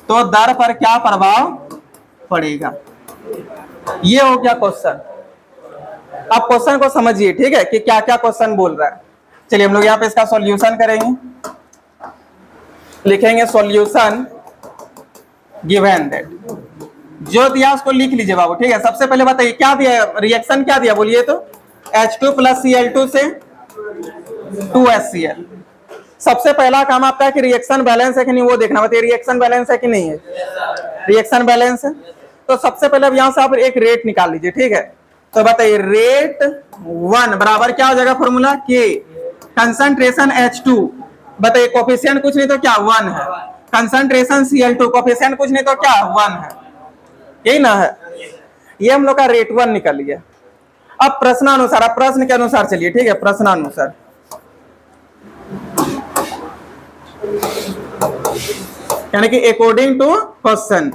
तो दर पर क्या प्रभाव पड़ेगा। ये हो गया क्वेश्चन। अब क्वेश्चन को समझिए, ठीक है, कि क्या क्या क्वेश्चन बोल रहा है। चलिए हम लोग यहाँ पे इसका सॉल्यूशन करेंगे, लिखेंगे सॉल्यूशन गिवन दैट, जो दिया उसको लिख लीजिए बाबू। ठीक है, सबसे पहले बताइए क्या दिया, रिएक्शन क्या दिया बोलिए तो, H2 प्लस Cl2 से 2HCl। सबसे पहला काम आपका है कि रिएक्शन बैलेंस है कि नहीं वो देखना। बताइए रिएक्शन बैलेंस है कि नहीं है, रिएक्शन बैलेंस है। तो सबसे पहले अब यहाँ से आप एक रेट निकाल लीजिए। ठीक है, तो बताइए रेट 1 बराबर क्या हो जाएगा, फॉर्मूला के कंसंट्रेशन H2, बताइए कोफिशिएंट कुछ नहीं तो क्या 1 है, कंसंट्रेशन Cl2 कोफिशिएंट कुछ नहीं तो क्या 1 है, यही ना है। ये हम लोग का रेट 1 निकल गया। अब प्रश्नानुसार, अब प्रश्न के अनुसार चलिए। ठीक है, प्रश्नानुसार, यानी कि अकॉर्डिंग टू क्वेश्चन,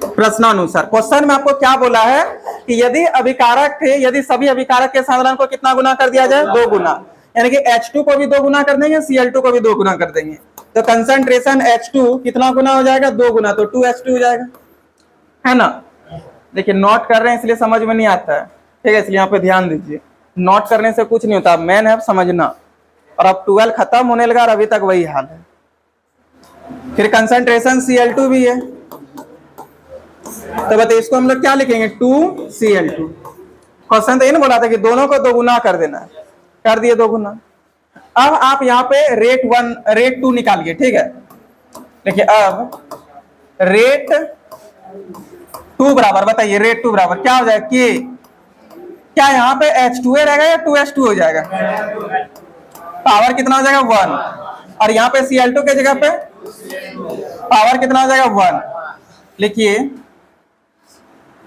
प्रश्नानुसार। क्वेश्चन में आपको क्या बोला है कि यदि अभिकारक थे, यदि सभी अभिकारक के सांद्रण को कितना गुना कर दिया जाए 2 गुना, यानी कि H2 को भी 2 गुना कर देंगे, Cl2 को भी 2 गुना कर देंगे, तो कंसंट्रेशन H2 कितना गुना हो जाएगा 2 गुना, तो 2H2 हो जाएगा, है ना। देखिए नोट कर रहे हैं इसलिए समझ में नहीं आता है। ठीक है, इसलिए यहाँ पे ध्यान दीजिए, नोट करने से कुछ नहीं होता, मेन है समझना। और अब 12 खत्म होने लगा और अभी तक वही हाल है। फिर कंसंट्रेशन Cl2 भी है, तो बताइए इसको हम लोग क्या लिखेंगे 2Cl2। क्वेश्चन तो ये नहीं बोला था कि दोनों को 2 गुना कर देना, कर दिए 2 गुना। अब आप यहाँ पे रेट 1 रेट 2 निकालिए। ठीक है, देखिए अब रेट 2 बराबर, बताइए रेट 2 बराबर क्या हो जाएगा कि क्या यहाँ पे H2 रहेगा या 2H2 हो जाएगा, पावर कितना हो जाएगा 1, और यहाँ पे Cl2 के जगह पे पावर कितना हो जाएगा 1। लिखिए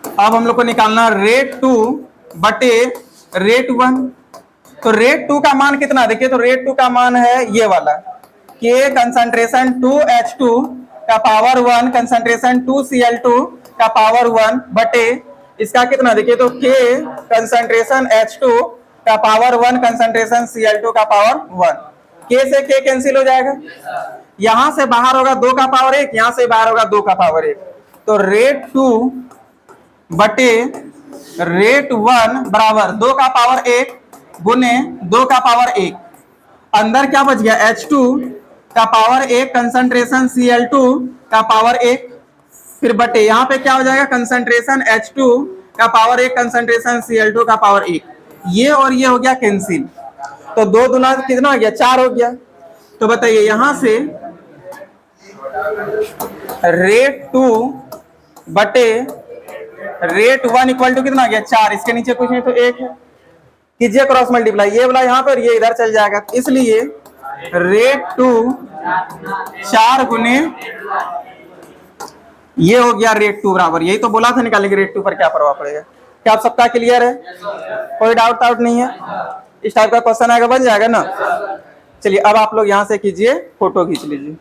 अब हम लोग को निकालना रेट 2 बटे रेट 1। तो रेट 2 का मान कितना, देखिए तो रेट 2 का मान है ये वाला, के कंसंट्रेशन 2H2 का पावर 1 कंसंट्रेशन 2Cl2 का पावर 1 बटे इसका कितना, देखिए तो K कंसंट्रेशन H2 का पावर 1 कंसंट्रेशन Cl2 का पावर 1, K से K कैंसिल हो जाएगा, यहां से बाहर होगा 2 का पावर 1, यहां से बाहर होगा 2 का पावर 1, तो रेट 2 बटे रेट 1 बराबर 2 का पावर 1 गुने 2 का पावर 1, अंदर क्या बच गया H2 का पावर 1 कंसंट्रेशन Cl2 का पावर 1, फिर बटे यहां पे क्या हो जाएगा कंसंट्रेशन H2 का पावर 1 कंसंट्रेशन Cl2 का पावर 1, ये और ये हो गया कैंसिल, तो 2 दूना कितना हो गया 4 हो गया। तो बताइए यहां से रेट 2 बटे रेट 1 इक्वल टू कितना आ गया 4, इसके नीचे कुछ नहीं तो 1 है, कीजिए क्रॉस मल्टीप्लाई, ये वाला यहाँ पर ये इधर चल जाएगा, इसलिए रेट 2 4 गुने ये हो गया रेट 2 बराबर, यही तो बोला था निकालेंगे रेट 2 पर क्या प्रभाव पड़ेगा। क्या आप सबका क्लियर है, कोई डाउट नहीं है, इस टाइप का क्वेश्चन आएगा बन जाएगा ना। चलिए अब आप लोग यहाँ से कीजिए, फोटो खींच लीजिए।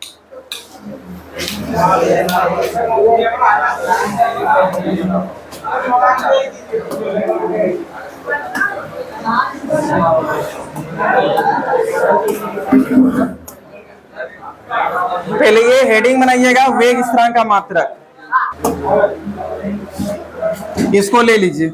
पहले ये हेडिंग बनाइएगा, वेग स्थिरांक का मात्रक, इसको ले लीजिए।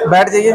बैठ जाइए।